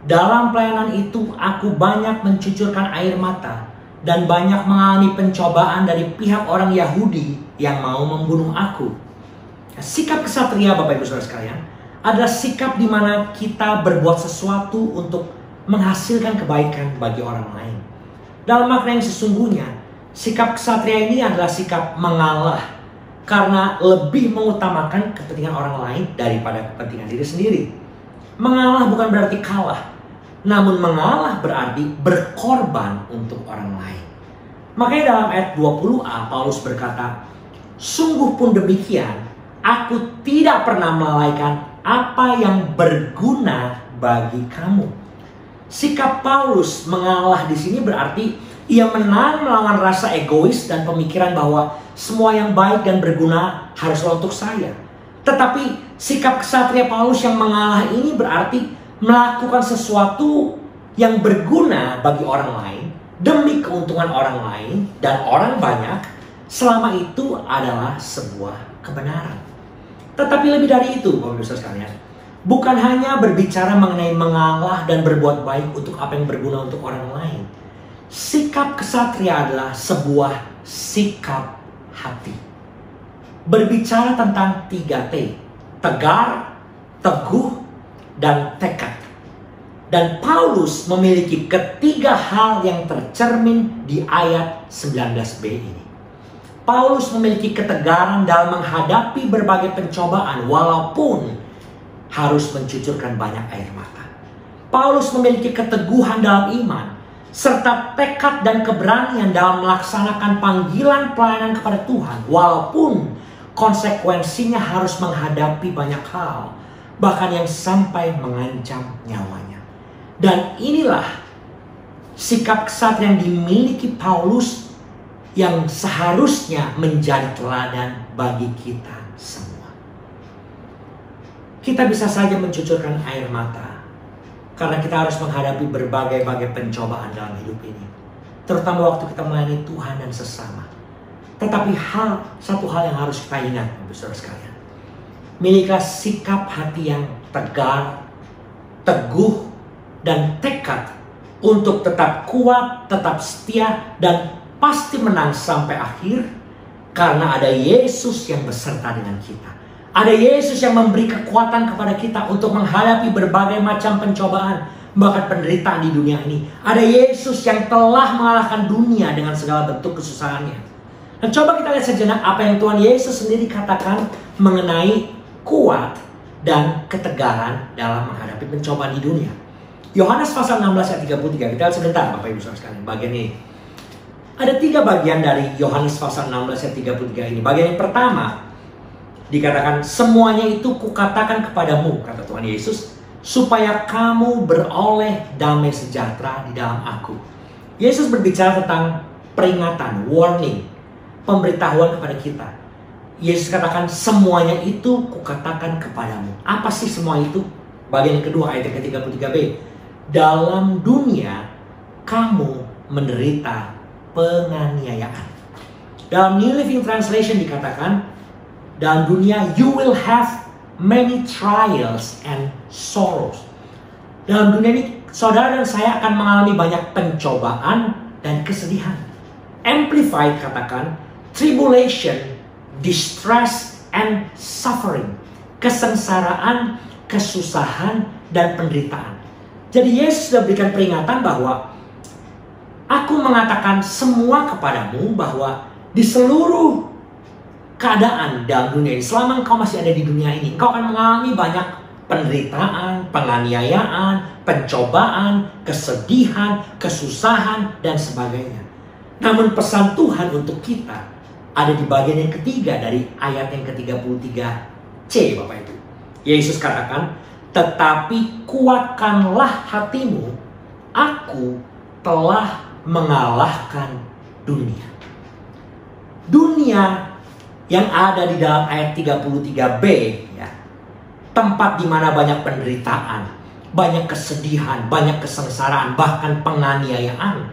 Dalam pelayanan itu aku banyak mencucurkan air mata dan banyak mengalami pencobaan dari pihak orang Yahudi yang mau membunuh aku. Nah, sikap kesatria Bapak Ibu Saudara sekalian adalah sikap di mana kita berbuat sesuatu untuk menghasilkan kebaikan bagi orang lain. Dalam makna yang sesungguhnya, sikap kesatria ini adalah sikap mengalah karena lebih mengutamakan kepentingan orang lain daripada kepentingan diri sendiri. Mengalah bukan berarti kalah, namun mengalah berarti berkorban untuk orang lain. Makanya dalam ayat 20a Paulus berkata, sungguh pun demikian, aku tidak pernah melalaikan apa yang berguna bagi kamu. Sikap Paulus mengalah di sini berarti ia menang melawan rasa egois dan pemikiran bahwa semua yang baik dan berguna haruslah untuk saya. Tetapi sikap kesatria Paulus yang mengalah ini berarti melakukan sesuatu yang berguna bagi orang lain, demi keuntungan orang lain dan orang banyak, selama itu adalah sebuah kebenaran. Tetapi lebih dari itu, Bapak Ibu Saudara sekalian, bukan hanya berbicara mengenai mengalah dan berbuat baik untuk apa yang berguna untuk orang lain. Sikap kesatria adalah sebuah sikap hati. Berbicara tentang 3T, tegar, teguh, dan tekad. Dan Paulus memiliki ketiga hal yang tercermin di ayat 19b ini. Paulus memiliki ketegaran dalam menghadapi berbagai pencobaan walaupun harus mencucurkan banyak air mata. Paulus memiliki keteguhan dalam iman serta tekad dan keberanian dalam melaksanakan panggilan pelayanan kepada Tuhan walaupun konsekuensinya harus menghadapi banyak hal, bahkan yang sampai mengancam nyawanya. Dan inilah sikap kesatria yang dimiliki Paulus yang seharusnya menjadi teladan bagi kita semua. Kita bisa saja mencucurkan air mata karena kita harus menghadapi berbagai pencobaan dalam hidup ini, terutama waktu kita melayani Tuhan dan sesama. Tetapi satu hal yang harus kita ingat, saudara sekalian, milikilah sikap hati yang tegar, teguh, dan tekad untuk tetap kuat, tetap setia, dan pasti menang sampai akhir karena ada Yesus yang beserta dengan kita. Ada Yesus yang memberi kekuatan kepada kita untuk menghadapi berbagai macam pencobaan, bahkan penderitaan di dunia ini. Ada Yesus yang telah mengalahkan dunia dengan segala bentuk kesusahannya. Dan coba kita lihat sejenak apa yang Tuhan Yesus sendiri katakan mengenai kuat dan ketegaran dalam menghadapi pencobaan di dunia. Yohanes pasal 16 ayat 33. Kita lihat sebentar Bapak Ibu Saudara sekalian bagian ini. Ada 3 bagian dari Yohanes pasal 16 ayat 33 ini. Bagian yang pertama dikatakan, semuanya itu kukatakan kepadamu, kata Tuhan Yesus, supaya kamu beroleh damai sejahtera di dalam aku. Yesus berbicara tentang peringatan, warning, pemberitahuan kepada kita. Yesus katakan semuanya itu kukatakan kepadamu. Apa sih semua itu? Bagian yang kedua ayat ke-33b. Dalam dunia kamu menderita penganiayaan. Dalam New Living Translation dikatakan, dalam dunia you will have many trials and sorrows. Dalam dunia ini saudara dan saya akan mengalami banyak pencobaan dan kesedihan. Amplified katakan, tribulation, distress, and suffering. Kesengsaraan, kesusahan, dan penderitaan. Jadi Yesus sudah berikan peringatan bahwa aku mengatakan semua kepadamu bahwa di seluruh keadaan dalam dunia ini, selama engkau masih ada di dunia ini, engkau akan mengalami banyak penderitaan, penganiayaan, pencobaan, kesedihan, kesusahan, dan sebagainya. Namun pesan Tuhan untuk kita ada di bagian yang ketiga dari ayat yang ke-33c, Bapak Ibu. Yesus katakan, tetapi kuatkanlah hatimu, aku telah mengalahkan dunia. Dunia yang ada di dalam ayat 33b, ya, tempat di mana banyak penderitaan, banyak kesedihan, banyak kesengsaraan, bahkan penganiayaan,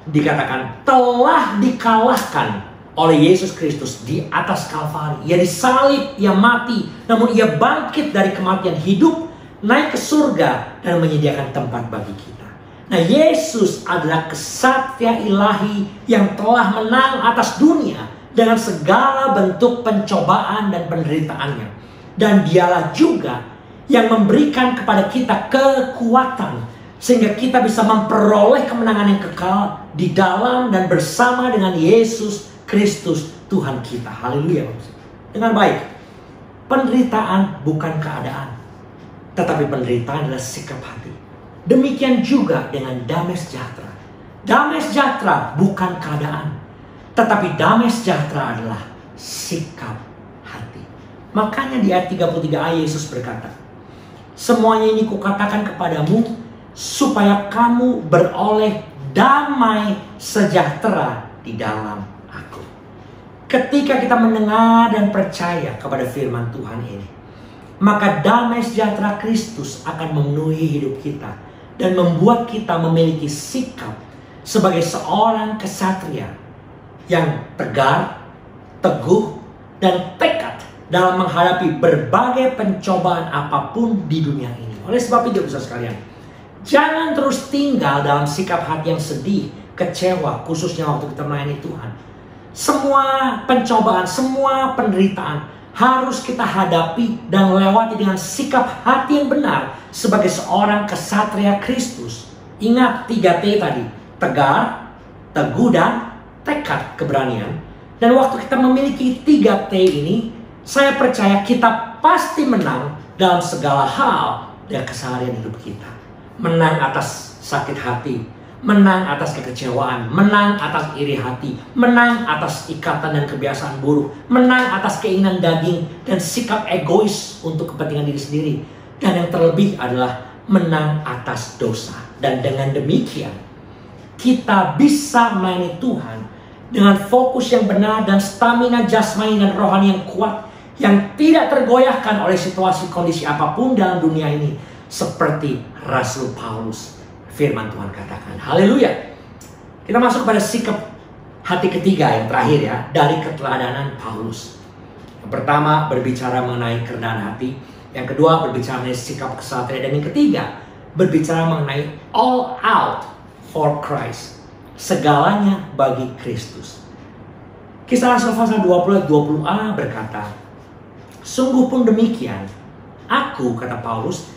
dikatakan telah dikalahkan oleh Yesus Kristus di atas Kalvari. Ia disalib, ia mati, namun ia bangkit dari kematian, hidup, naik ke surga, dan menyediakan tempat bagi kita. Nah, Yesus adalah kesatria ilahi yang telah menang atas dunia dengan segala bentuk pencobaan dan penderitaannya. Dan dialah juga yang memberikan kepada kita kekuatan sehingga kita bisa memperoleh kemenangan yang kekal di dalam dan bersama dengan Yesus Kristus Tuhan kita. Haleluya. Dengan baik, penderitaan bukan keadaan, tetapi penderitaan adalah sikap hati. Demikian juga dengan damai sejahtera. Damai sejahtera bukan keadaan, tetapi damai sejahtera adalah sikap hati. Makanya di ayat 33a Yesus berkata, semuanya ini kukatakan kepadamu supaya kamu beroleh damai sejahtera di dalam aku. Ketika kita mendengar dan percaya kepada firman Tuhan ini, maka damai sejahtera Kristus akan memenuhi hidup kita. dan membuat kita memiliki sikap sebagai seorang kesatria yang tegar, teguh, dan tekad dalam menghadapi berbagai pencobaan apapun di dunia ini. Oleh sebab itu, saudara sekalian, jangan terus tinggal dalam sikap hati yang sedih, kecewa, khususnya waktu kita melayani Tuhan. Semua pencobaan, semua penderitaan harus kita hadapi dan lewati dengan sikap hati yang benar sebagai seorang kesatria Kristus. Ingat 3T tadi, tegar, teguh, dan tekad, keberanian. Dan waktu kita memiliki 3T ini, saya percaya kita pasti menang dalam segala hal dan keseharian hidup kita. Menang atas sakit hati, menang atas kekecewaan, menang atas iri hati, menang atas ikatan dan kebiasaan buruk, menang atas keinginan daging dan sikap egois untuk kepentingan diri sendiri. Dan yang terlebih adalah menang atas dosa. Dan dengan demikian, kita bisa melayani Tuhan dengan fokus yang benar dan stamina jasmani dan rohani yang kuat, yang tidak tergoyahkan oleh situasi kondisi apapun dalam dunia ini, seperti Rasul Paulus. Firman Tuhan katakan, haleluya. Kita masuk pada sikap hati ketiga yang terakhir ya, dari keteladanan Paulus. Yang pertama berbicara mengenai kerendahan hati, yang kedua berbicara mengenai sikap kesatria, dan yang ketiga berbicara mengenai all out for Christ, segalanya bagi Kristus. Kisah Rasul pasal 20-20a berkata, sungguh pun demikian, aku, kata Paulus,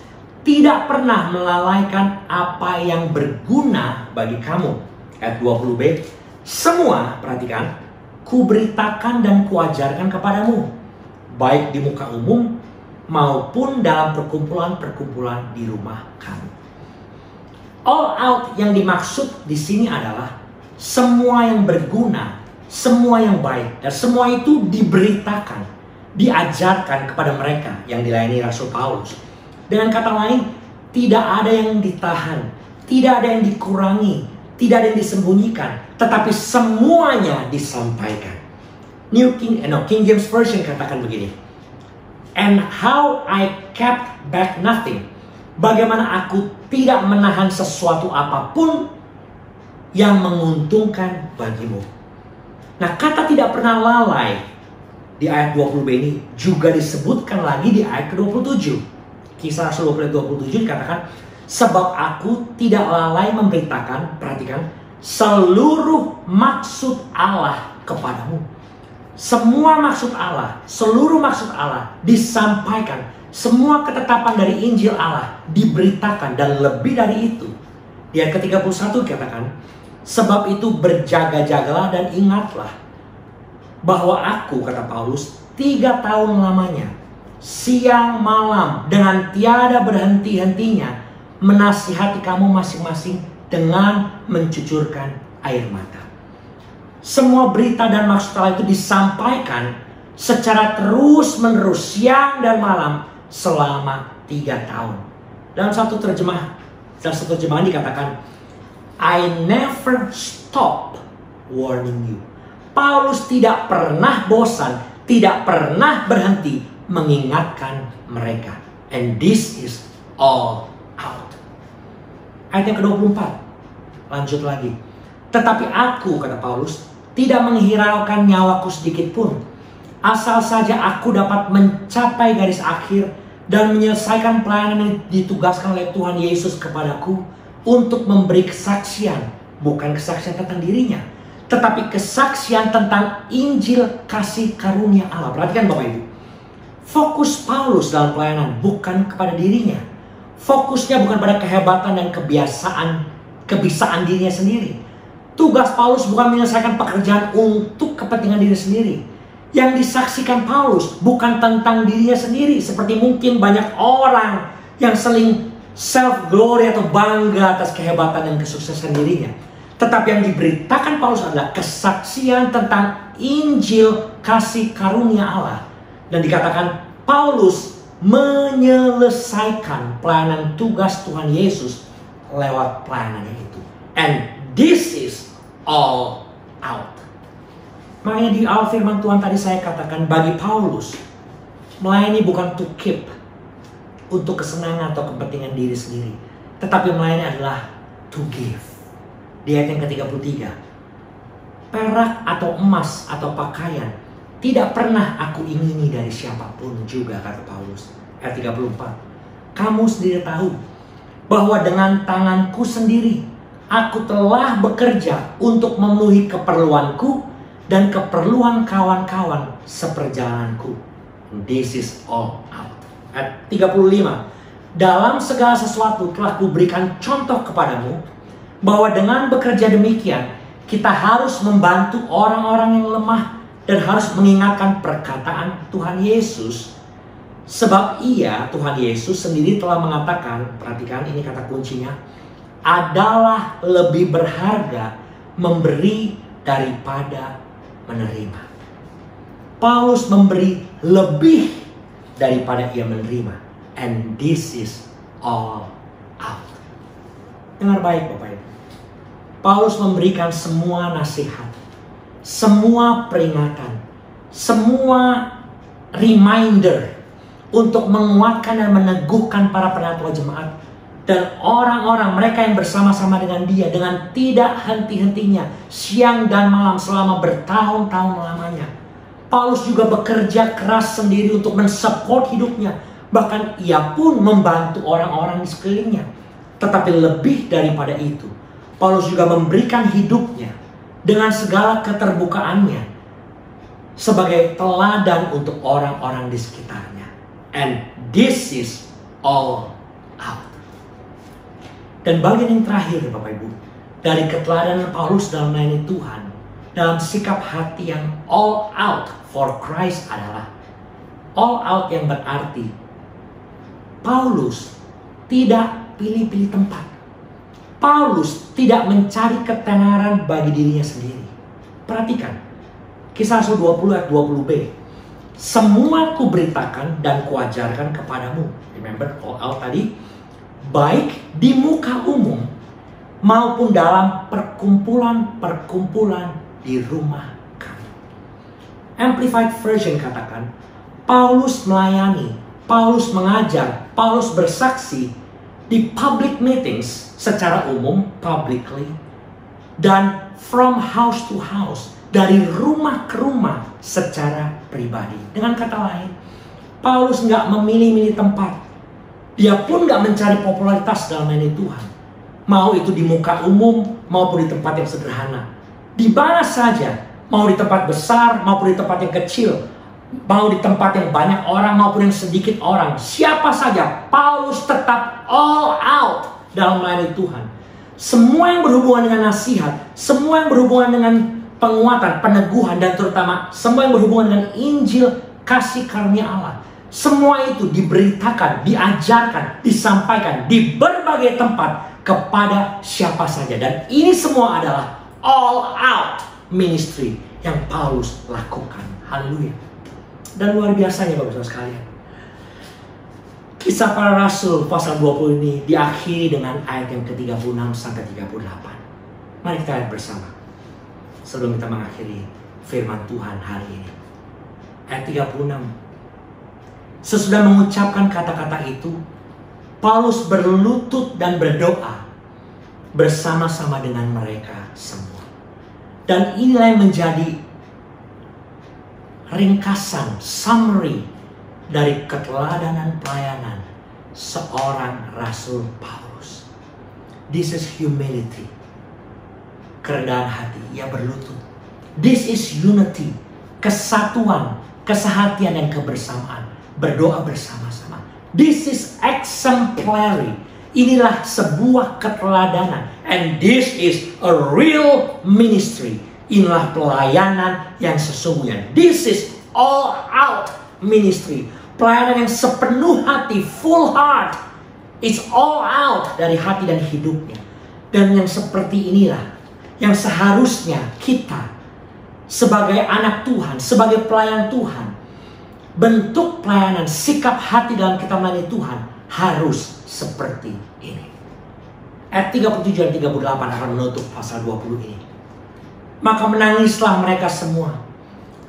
tidak pernah melalaikan apa yang berguna bagi kamu. Ayat 20b, semua, perhatikan, kuberitakan dan kuajarkan kepadamu, baik di muka umum maupun dalam perkumpulan-perkumpulan di rumah kamu. All out yang dimaksud di sini adalah semua yang berguna, semua yang baik, dan semua itu diberitakan, diajarkan kepada mereka yang dilayani Rasul Paulus. Dengan kata lain, tidak ada yang ditahan, tidak ada yang dikurangi, tidak ada yang disembunyikan, tetapi semuanya disampaikan. King James Version katakan begini, and how I kept back nothing. Bagaimana aku tidak menahan sesuatu apapun yang menguntungkan bagimu. Nah, kata tidak pernah lalai di ayat 20b ini juga disebutkan lagi di ayat ke-27. Kisah Rasul 20-27 dikatakan, sebab aku tidak lalai memberitakan, perhatikan, seluruh maksud Allah kepadamu. Semua maksud Allah, seluruh maksud Allah disampaikan. Semua ketetapan dari Injil Allah diberitakan, dan lebih dari itu. Di ayat ke-31 dikatakan, sebab itu berjaga-jagalah dan ingatlah bahwa aku, kata Paulus, 3 tahun lamanya, siang malam dengan tiada berhenti-hentinya menasihati kamu masing-masing dengan mencucurkan air mata. Semua berita dan maksud Allah itu disampaikan secara terus-menerus siang dan malam selama 3 tahun. Dalam satu terjemahan dikatakan, I never stop warning you. Paulus tidak pernah bosan, tidak pernah berhenti mengingatkan mereka. And this is all out. Ayat yang ke-24. Lanjut lagi. Tetapi aku, kata Paulus, tidak menghiraukan nyawaku sedikit pun, asal saja aku dapat mencapai garis akhir dan menyelesaikan pelayanan yang ditugaskan oleh Tuhan Yesus kepadaku untuk memberi kesaksian. Bukan kesaksian tentang dirinya, tetapi kesaksian tentang Injil kasih karunia Allah. Perhatikan Bapak Ibu, fokus Paulus dalam pelayanan bukan kepada dirinya. Fokusnya bukan pada kehebatan dan kebisaan dirinya sendiri. Tugas Paulus bukan menyelesaikan pekerjaan untuk kepentingan diri sendiri. Yang disaksikan Paulus bukan tentang dirinya sendiri, seperti mungkin banyak orang yang seling self-glory atau bangga atas kehebatan dan kesuksesan dirinya. Tetapi yang diberitakan Paulus adalah kesaksian tentang Injil kasih karunia Allah. Dan dikatakan Paulus menyelesaikan pelayanan tugas Tuhan Yesus lewat pelayanannya itu. And this is all out. Makanya di awal firman Tuhan tadi saya katakan, bagi Paulus, melayani bukan to keep, untuk kesenangan atau kepentingan diri sendiri. tetapi melayani adalah to give. Di ayat yang ke-33, perak atau emas atau pakaian tidak pernah aku ingini dari siapapun juga, kata Paulus. Ayat 34, kamu sendiri tahu bahwa dengan tanganku sendiri aku telah bekerja untuk memenuhi keperluanku dan keperluan kawan-kawan seperjalananku. This is all out. Ayat 35, dalam segala sesuatu telah kuberikan contoh kepadamu bahwa dengan bekerja demikian kita harus membantu orang-orang yang lemah dan harus mengingatkan perkataan Tuhan Yesus. Sebab Tuhan Yesus sendiri telah mengatakan, perhatikan ini kata kuncinya, adalah lebih berharga memberi daripada menerima. Paulus memberi lebih daripada ia menerima. And this is all out. Dengar baik Bapak Ibu. Paulus memberikan semua nasihat, semua peringatan, semua reminder untuk menguatkan dan meneguhkan para penatua jemaat dan orang-orang mereka yang bersama-sama dengan dia dengan tidak henti-hentinya siang dan malam selama bertahun-tahun lamanya. Paulus juga bekerja keras sendiri untuk mensupport hidupnya, bahkan ia pun membantu orang-orang di sekelilingnya. Tetapi lebih daripada itu, Paulus juga memberikan hidupnya dengan segala keterbukaannya sebagai teladan untuk orang-orang di sekitarnya. And this is all out. Dan bagian yang terakhir Bapak Ibu, dari keteladanan Paulus dalam melayani Tuhan, dalam sikap hati yang all out for Christ adalah all out yang berarti Paulus tidak pilih-pilih tempat. Paulus tidak mencari ketenaran bagi dirinya sendiri. Perhatikan, Kisah Rasul 20 ayat 20b. Semua kuberitakan dan kuajarkan kepadamu. Remember all out tadi? Baik di muka umum maupun dalam perkumpulan-perkumpulan di rumah kami. Amplified Version katakan, Paulus melayani, Paulus mengajar, Paulus bersaksi di public meetings secara umum, publicly, dan from house to house, dari rumah ke rumah secara pribadi. Dengan kata lain, Paulus nggak memilih-milih tempat. Dia pun nggak mencari popularitas dalam melayani Tuhan. Mau itu di muka umum maupun di tempat yang sederhana. Di mana saja, mau di tempat besar maupun di tempat yang kecil, mau di tempat yang banyak orang maupun yang sedikit orang, siapa saja, Paulus tetap all out dalam melayani Tuhan. Semua yang berhubungan dengan nasihat, semua yang berhubungan dengan penguatan, peneguhan, dan terutama semua yang berhubungan dengan Injil kasih karunia Allah, semua itu diberitakan, diajarkan, disampaikan di berbagai tempat kepada siapa saja. Dan ini semua adalah all out ministry yang Paulus lakukan. Haleluya. Dan luar biasanya Bapak Saudara sekalian, Kisah Para Rasul pasal 20 ini diakhiri dengan ayat yang ke-36 sampai 38. Mari kita lihat bersama sebelum kita mengakhiri firman Tuhan hari ini. Ayat 36. Sesudah mengucapkan kata-kata itu, Paulus berlutut dan berdoa bersama-sama dengan mereka semua. Dan inilah yang menjadi ringkasan, summary dari keteladanan pelayanan seorang Rasul Paulus. This is humility. Kerendahan hati, ia berlutut. This is unity. Kesatuan, kesehatian dan kebersamaan. Berdoa bersama-sama. This is exemplary. Inilah sebuah keteladanan. And this is a real ministry. Inilah pelayanan yang sesungguhnya. This is all out ministry. Pelayanan yang sepenuh hati, full heart. It's all out dari hati dan hidupnya. Dan yang seperti inilah yang seharusnya kita sebagai anak Tuhan, sebagai pelayan Tuhan, bentuk pelayanan, sikap hati dalam kita melayani Tuhan harus seperti ini. Ayat 37 dan 38 akan menutup pasal 20 ini. Maka menangislah mereka semua,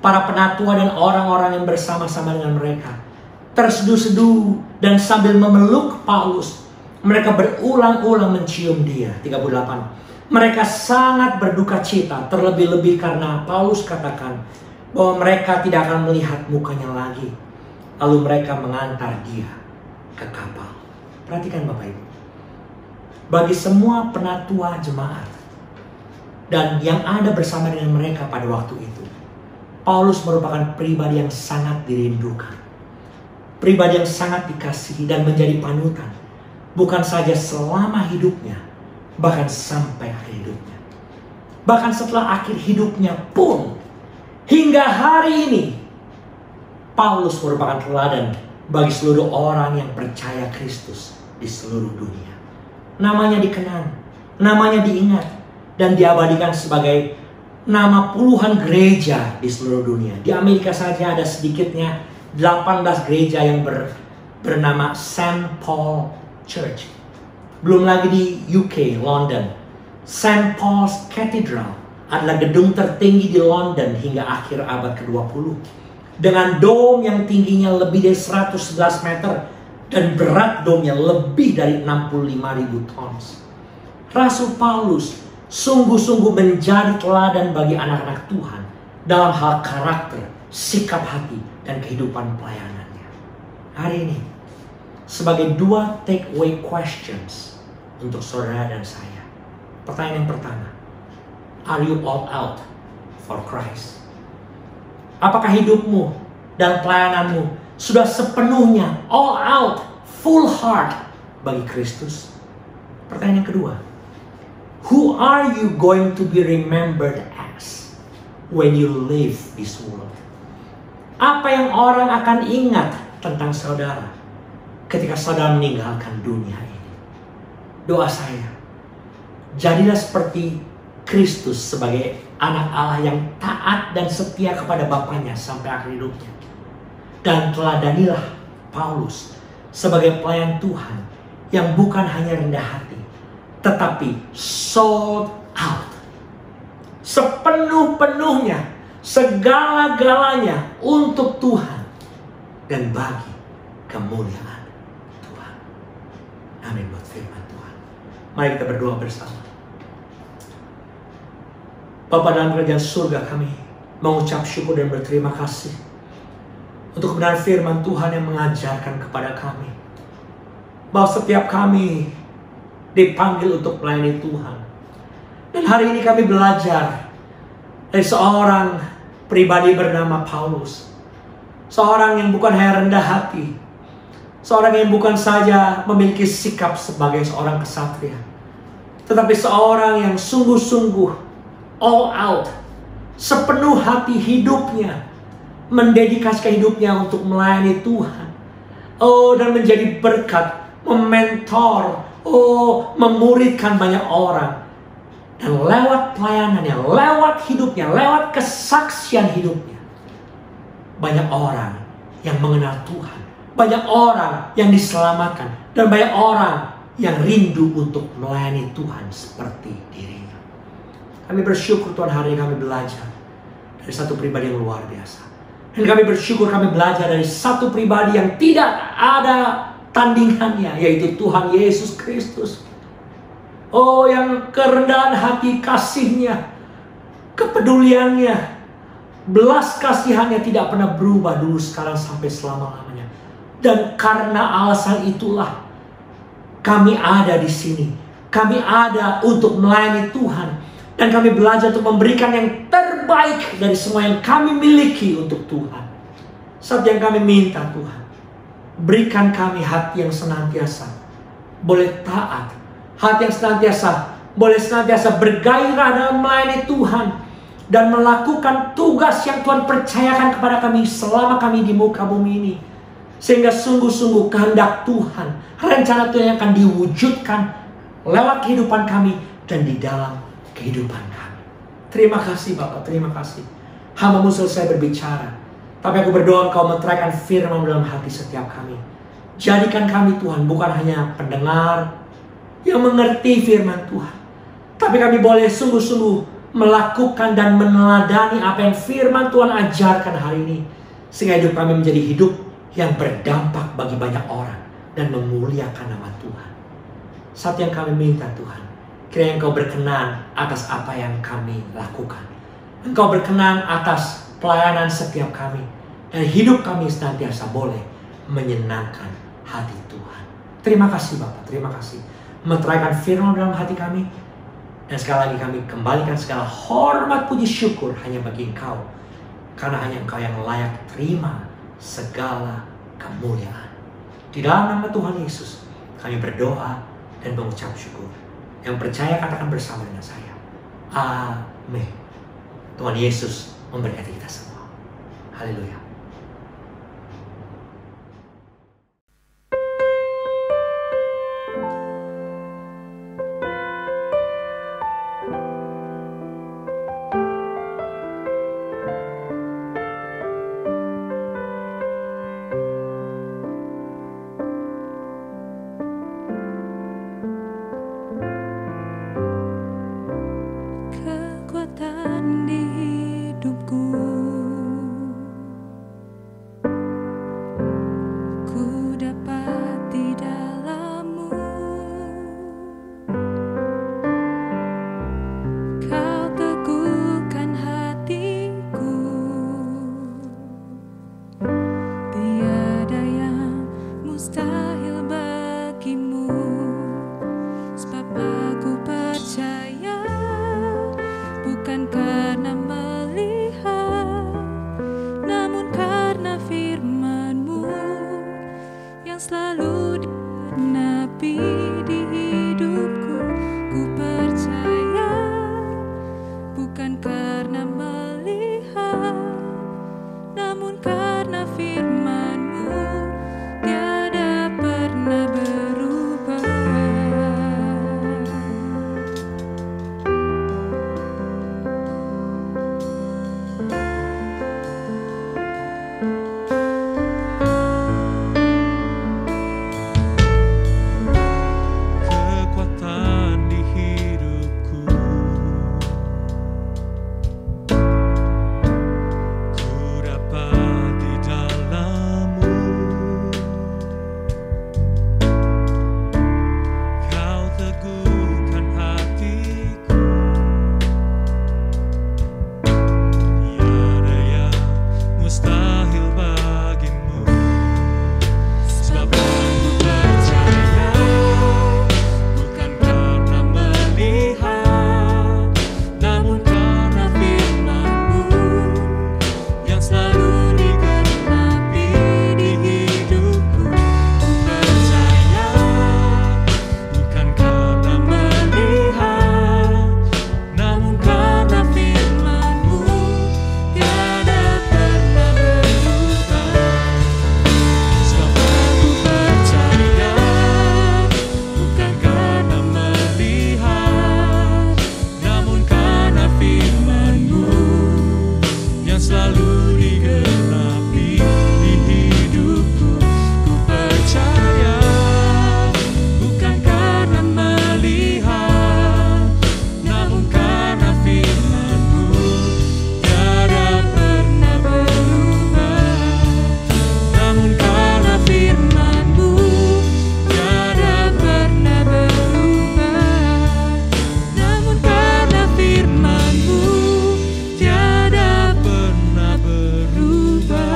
para penatua dan orang-orang yang bersama-sama dengan mereka, terseduh-seduh dan sambil memeluk Paulus, Mereka berulang-ulang mencium dia. 38. Mereka sangat berduka cita, terlebih-lebih karena Paulus katakan bahwa mereka tidak akan melihat mukanya lagi. Lalu mereka mengantar dia ke kapal. Perhatikan Bapak Ibu. Bagi semua penatua jemaat dan yang ada bersama dengan mereka pada waktu itu, Paulus merupakan pribadi yang sangat dirindukan. Pribadi yang sangat dikasihi dan menjadi panutan. Bukan saja selama hidupnya, bahkan sampai akhir hidupnya. Bahkan setelah akhir hidupnya pun, hingga hari ini, Paulus merupakan teladan bagi seluruh orang yang percaya Kristus di seluruh dunia. Namanya dikenang, namanya diingat, dan diabadikan sebagai nama puluhan gereja di seluruh dunia. Di Amerika saja ada sedikitnya 18 gereja yang bernama St. Paul Church. Belum lagi di UK, London. St. Paul's Cathedral adalah gedung tertinggi di London hingga akhir abad ke-20. Dengan dom yang tingginya lebih dari 111 meter dan berat domnya lebih dari 65.000 tons. Rasul Paulus sungguh-sungguh menjadi teladan bagi anak-anak Tuhan dalam hal karakter, sikap hati, dan kehidupan pelayanannya. Hari ini, sebagai 2 takeaway questions untuk saudara dan saya. Pertanyaan yang pertama, are you all out for Christ? Apakah hidupmu dan pelayananmu sudah sepenuhnya all out, full heart bagi Kristus? Pertanyaan yang kedua, who are you going to be remembered as when you leave this world? Apa yang orang akan ingat tentang saudara ketika saudara meninggalkan dunia ini? Doa saya, jadilah seperti Kristus sebagai anak Allah yang taat dan setia kepada Bapaknya sampai akhir hidupnya. Dan teladanilah Paulus sebagai pelayan Tuhan yang bukan hanya rendah hati, tetapi sold out. Sepenuh-penuhnya, segala-galanya untuk Tuhan dan bagi kemuliaan Tuhan. Amin buat firman Tuhan. Mari kita berdoa bersama. Bapa dalam kerajaan surga, kami mengucap syukur dan berterima kasih untuk kebenaran firman Tuhan yang mengajarkan kepada kami bahwa setiap kami dipanggil untuk melayani Tuhan. Dan hari ini kami belajar dari seorang pribadi bernama Paulus. Seorang yang bukan hanya rendah hati, seorang yang bukan saja memiliki sikap sebagai seorang kesatria, tetapi seorang yang sungguh-sungguh all out, sepenuh hati hidupnya, mendedikasikan hidupnya untuk melayani Tuhan. Dan menjadi berkat, mementor, memuridkan banyak orang. Dan lewat pelayanannya, lewat hidupnya, lewat kesaksian hidupnya, banyak orang yang mengenal Tuhan, banyak orang yang diselamatkan, dan banyak orang yang rindu untuk melayani Tuhan seperti dirinya. Kami bersyukur Tuhan, hari ini kami belajar dari satu pribadi yang luar biasa. Dan kami bersyukur kami belajar dari satu pribadi yang tidak ada tandingannya, yaitu Tuhan Yesus Kristus. Yang kerendahan hati, kasihnya, kepeduliannya, belas kasihannya tidak pernah berubah dulu, sekarang, sampai selama-lamanya. Dan karena alasan itulah kami ada di sini. Kami ada untuk melayani Tuhan. Dan kami belajar untuk memberikan yang terbaik dari semua yang kami miliki untuk Tuhan. Saat yang kami minta, Tuhan, berikan kami hati yang senantiasa boleh taat, hati yang senantiasa bergairah dalam melayani Tuhan, dan melakukan tugas yang Tuhan percayakan kepada kami selama kami di muka bumi ini. Sehingga sungguh-sungguh kehendak Tuhan, rencana Tuhan yang akan diwujudkan lewat kehidupan kami dan di dalam kehidupan kami. Terima kasih Bapak, terima kasih. Hamba-Mu selesai berbicara, tapi aku berdoa Engkau meteraikan firman dalam hati setiap kami. Jadikan kami Tuhan bukan hanya pendengar yang mengerti firman Tuhan, tapi kami boleh sungguh-sungguh melakukan dan meneladani apa yang firman Tuhan ajarkan hari ini, sehingga hidup kami menjadi hidup yang berdampak bagi banyak orang dan memuliakan nama Tuhan. Satu yang kami minta Tuhan, kiranya Engkau berkenan atas apa yang kami lakukan. Engkau berkenan atas pelayanan setiap kami. Dan hidup kami senantiasa boleh menyenangkan hati Tuhan. Terima kasih Bapak, terima kasih. Meteraikan firman dalam hati kami. Dan sekali lagi kami kembalikan segala hormat, puji, syukur hanya bagi Engkau. Karena hanya Engkau yang layak terima segala kemuliaan. Di dalam nama Tuhan Yesus, kami berdoa dan mengucap syukur. Yang percaya katakan bersama dengan saya. Amin. Tuhan Yesus memberkati kita semua. Haleluya. Kekuatan di hidupku, ku dapat di dalam-Mu. Kau teguhkan hatiku, tiada yang mustahil bagi-Mu. Sebab aku percaya, bukan karena melihat, namun karena firman-Mu yang selalu digenapi di hidupku. Ku percaya, bukan karena melihat, namun karena firman-Mu tiada pernah berubah. Kekuatan di hidupku, ku dapat di dalam-Mu. Kau teguhkan hatiku, tiada yang mustahil bagi-Mu. Sebab aku percaya, bukan karena melihat, namun karena firman-Mu yang selalu digenapi di hidupku. Ku percaya, bukan karena melihat, namun karena firman-Mu tiada pernah berubah. Sebab aku percaya, bukan karena melihat, namun karena firman-Mu yang selalu digenapi di hidupku. Ku percaya, bukan karena melihat, namun karena firman-Mu tiada pernah berubah. Namun karena firman-Mu tiada pernah berubah. Namun karena firman-Mu tiada pernah berubah.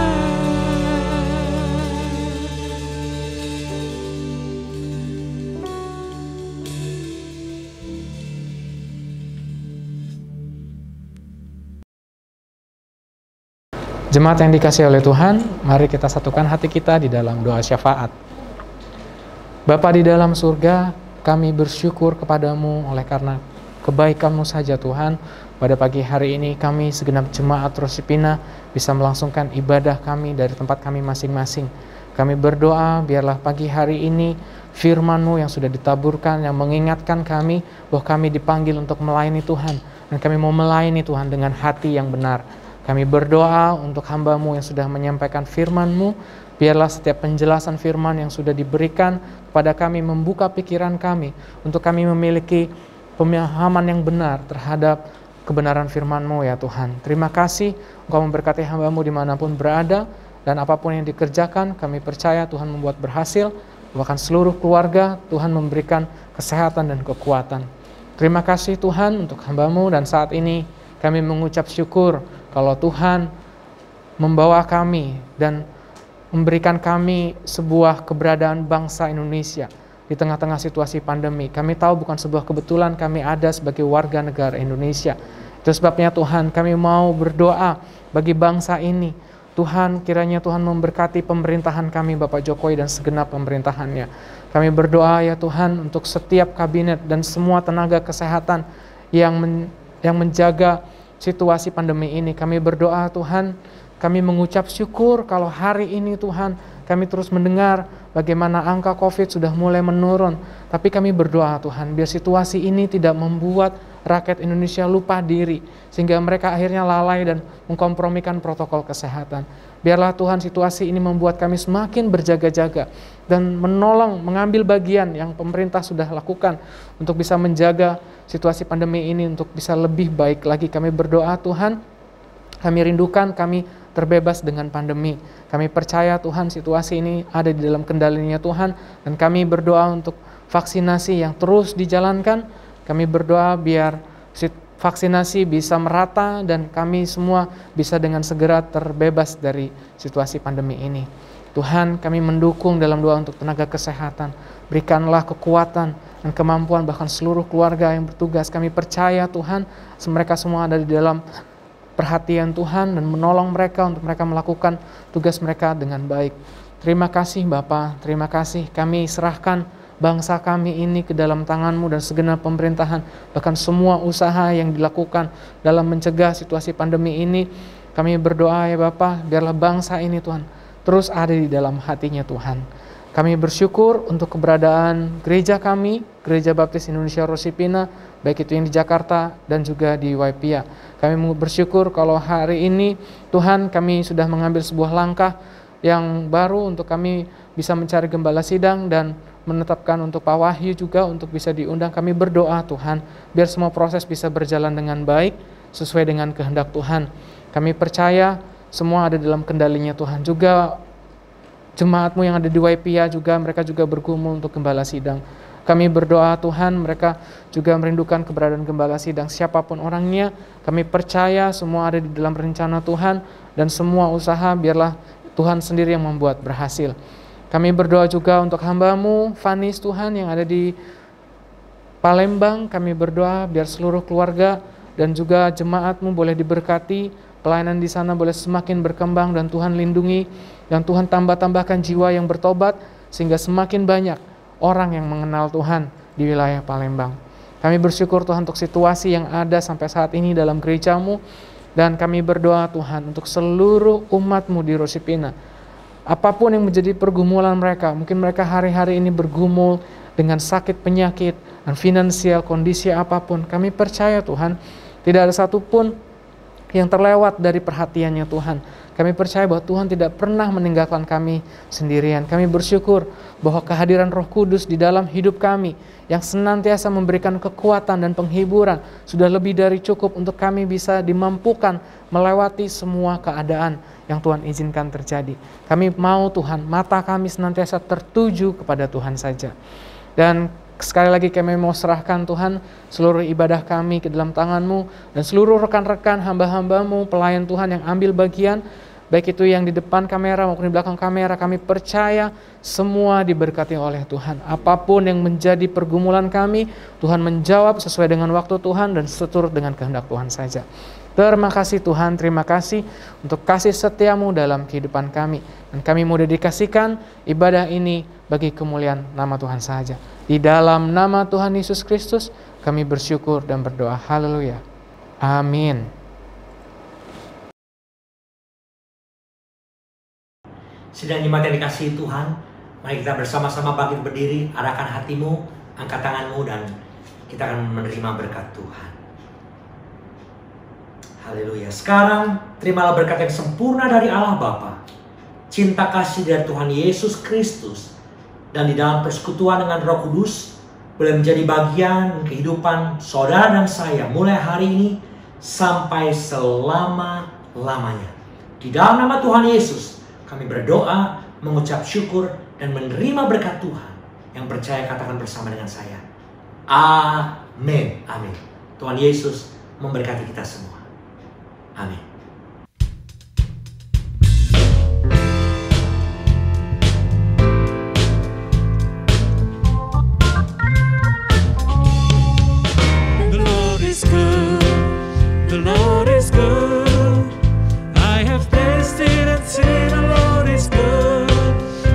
Jemaat yang dikasihi oleh Tuhan, mari kita satukan hati kita di dalam doa syafaat. Bapa di dalam surga, kami bersyukur kepadamu oleh karena kebaikan-Mu saja Tuhan. Pada pagi hari ini kami segenap jemaat Rosipina bisa melangsungkan ibadah kami dari tempat kami masing-masing. Kami berdoa biarlah pagi hari ini firman-Mu yang sudah ditaburkan, yang mengingatkan kami bahwa kami dipanggil untuk melayani Tuhan. Dan kami mau melayani Tuhan dengan hati yang benar. Kami berdoa untuk hamba-Mu yang sudah menyampaikan firman-Mu. Biarlah setiap penjelasan firman yang sudah diberikan kepada kami membuka pikiran kami untuk kami memiliki pemahaman yang benar terhadap kebenaran firman-Mu ya Tuhan. Terima kasih Engkau memberkati hamba-Mu dimanapun berada, dan apapun yang dikerjakan kami percaya Tuhan membuat berhasil. bahkan seluruh keluarga. Tuhan memberikan kesehatan dan kekuatan. Terima kasih Tuhan untuk hamba-Mu, dan saat ini kami mengucap syukur kalau Tuhan membawa kami dan memberikan kami sebuah keberadaan bangsa Indonesia di tengah-tengah situasi pandemi. Kami tahu bukan sebuah kebetulan kami ada sebagai warga negara Indonesia. Itu sebabnya Tuhan, kami mau berdoa bagi bangsa ini. Tuhan, kiranya Tuhan memberkati pemerintahan kami, Bapak Jokowi dan segenap pemerintahannya. Kami berdoa ya Tuhan untuk setiap kabinet dan semua tenaga kesehatan yang menjaga situasi pandemi ini. Kami berdoa Tuhan, kami mengucap syukur kalau hari ini Tuhan kami terus mendengar bagaimana angka COVID sudah mulai menurun. Tapi kami berdoa Tuhan, biar situasi ini tidak membuat rakyat Indonesia lupa diri, sehingga mereka akhirnya lalai dan mengkompromikan protokol kesehatan. Biarlah Tuhan situasi ini membuat kami semakin berjaga-jaga dan menolong, mengambil bagian yang pemerintah sudah lakukan untuk bisa menjaga situasi pandemi ini untuk bisa lebih baik lagi. Kami berdoa Tuhan, kami rindukan kami terbebas dengan pandemi. Kami percaya Tuhan situasi ini ada di dalam kendalinya Tuhan, dan kami berdoa untuk vaksinasi yang terus dijalankan. Kami berdoa biar vaksinasi bisa merata dan kami semua bisa dengan segera terbebas dari situasi pandemi ini. Tuhan, kami mendukung dalam doa untuk tenaga kesehatan. Berikanlah kekuatan dan kemampuan bahkan seluruh keluarga yang bertugas. Kami percaya Tuhan, mereka semua ada di dalam perhatian Tuhan dan menolong mereka untuk mereka melakukan tugas mereka dengan baik. Terima kasih Bapa, terima kasih. Kami serahkan bangsa kami ini ke dalam tangan-Mu dan segenap pemerintahan, bahkan semua usaha yang dilakukan dalam mencegah situasi pandemi ini. Kami berdoa ya Bapa, biarlah bangsa ini Tuhan terus ada di dalam hatinya Tuhan. Kami bersyukur untuk keberadaan gereja kami, Gereja Baptis Indonesia Rosipina, baik itu yang di Jakarta dan juga di Waipia. Kami bersyukur kalau hari ini Tuhan kami sudah mengambil sebuah langkah yang baru untuk kami bisa mencari gembala sidang dan menetapkan untuk Pak Wahyu juga untuk bisa diundang. Kami berdoa Tuhan, biar semua proses bisa berjalan dengan baik sesuai dengan kehendak Tuhan. Kami percaya semua ada dalam kendalinya Tuhan. Juga jemaat-Mu yang ada di Waipia juga, mereka juga bergumul untuk gembala sidang. Kami berdoa Tuhan, mereka juga merindukan keberadaan gembala sidang siapapun orangnya. Kami percaya semua ada di dalam rencana Tuhan, dan semua usaha biarlah Tuhan sendiri yang membuat berhasil. Kami berdoa juga untuk hamba-Mu Vanis Tuhan yang ada di Palembang. Kami berdoa biar seluruh keluarga dan juga jemaat-Mu boleh diberkati, pelayanan di sana boleh semakin berkembang dan Tuhan lindungi, dan Tuhan tambah-tambahkan jiwa yang bertobat sehingga semakin banyak orang yang mengenal Tuhan di wilayah Palembang. Kami bersyukur Tuhan untuk situasi yang ada sampai saat ini dalam gereja-Mu, dan kami berdoa Tuhan untuk seluruh umat-Mu di Rosipina. Apapun yang menjadi pergumulan mereka, mungkin mereka hari-hari ini bergumul dengan sakit penyakit dan finansial, kondisi apapun. Kami percaya Tuhan, tidak ada satupun yang terlewat dari perhatiannya Tuhan. Kami percaya bahwa Tuhan tidak pernah meninggalkan kami sendirian. Kami bersyukur bahwa kehadiran Roh Kudus di dalam hidup kami yang senantiasa memberikan kekuatan dan penghiburan sudah lebih dari cukup untuk kami bisa dimampukan melewati semua keadaan yang Tuhan izinkan terjadi. Kami mau Tuhan, mata kami senantiasa tertuju kepada Tuhan saja. Dan sekali lagi kami mau serahkan Tuhan seluruh ibadah kami ke dalam tangan-Mu, dan seluruh rekan-rekan hamba-hamba-Mu, pelayan Tuhan yang ambil bagian, baik itu yang di depan kamera maupun di belakang kamera. Kami percaya semua diberkati oleh Tuhan. Apapun yang menjadi pergumulan kami, Tuhan menjawab sesuai dengan waktu Tuhan dan seturut dengan kehendak Tuhan saja. Terima kasih Tuhan, terima kasih untuk kasih setia-Mu dalam kehidupan kami. Dan kami mau dedikasikan ibadah ini bagi kemuliaan nama Tuhan saja. Di dalam nama Tuhan Yesus Kristus kami bersyukur dan berdoa. Haleluya. Amin. Sidang jemaat yang dikasihi Tuhan, mari kita bersama-sama bangkit berdiri, arahkan hatimu, angkat tanganmu, dan kita akan menerima berkat Tuhan. Haleluya. Sekarang terimalah berkat yang sempurna dari Allah Bapa, cinta kasih dari Tuhan Yesus Kristus, dan di dalam persekutuan dengan Roh Kudus boleh menjadi bagian kehidupan saudara dan saya mulai hari ini sampai selama-lamanya. Di dalam nama Tuhan Yesus kami berdoa, mengucap syukur, dan menerima berkat Tuhan. Yang percaya katakan bersama dengan saya, amin. Amin. Tuhan Yesus memberkati kita semua. Amin. The Lord is good. The Lord is good. I have tasted and seen the Lord is good.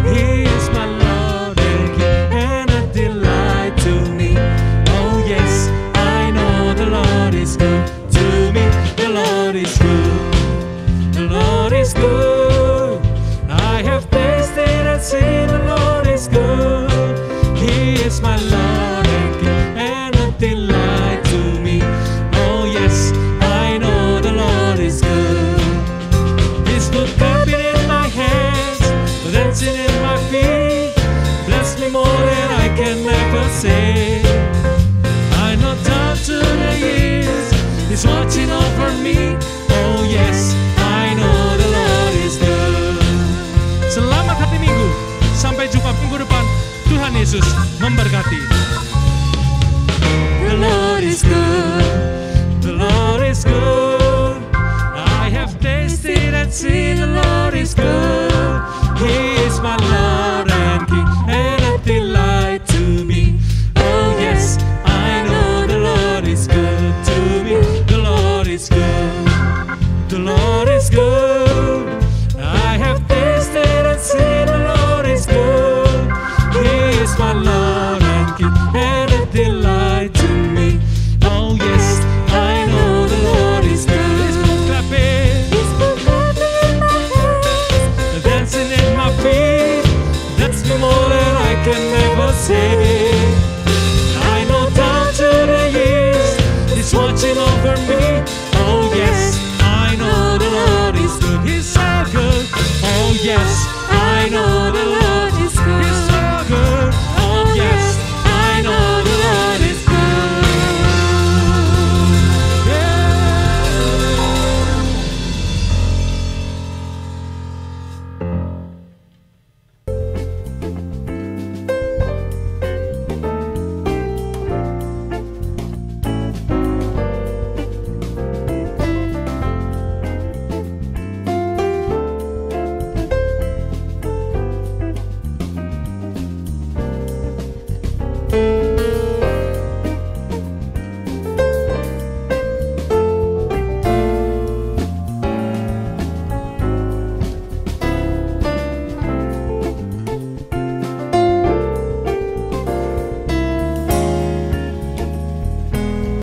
He is my Lord and King and a delight to me. Oh yes, I know the Lord is good to me. The Lord is good. The Lord is good. I have tasted and seen the Lord is good. He is my Lord and King and a delight to me. Oh yes, I know the Lord is good. His good clapping in my hands, dancing in my feet, bless me more than I can ever say. I know down to the years, He's watching over me. Oh yes, I know the Lord is good. Selamat hari Minggu, sampai jumpa minggu depan. Tuhan Yesus memberkati. The Lord is good. The Lord is good. I have tasted and seen the Lord is good. He is my Lord and King and a delight to me. Oh yes, I know the Lord is good to me. The Lord is good. The Lord is good. I have tasted and seen the Lord is good. He is my Lord and King and a delight to me. Oh yes, I know the Lord is good. His foot clapping, dancing in my feet. That's more than I can ever say. I know down to the years, He's watching over me. Oh yes, I know the Lord is good. He's so good. Oh yes, I know the Lord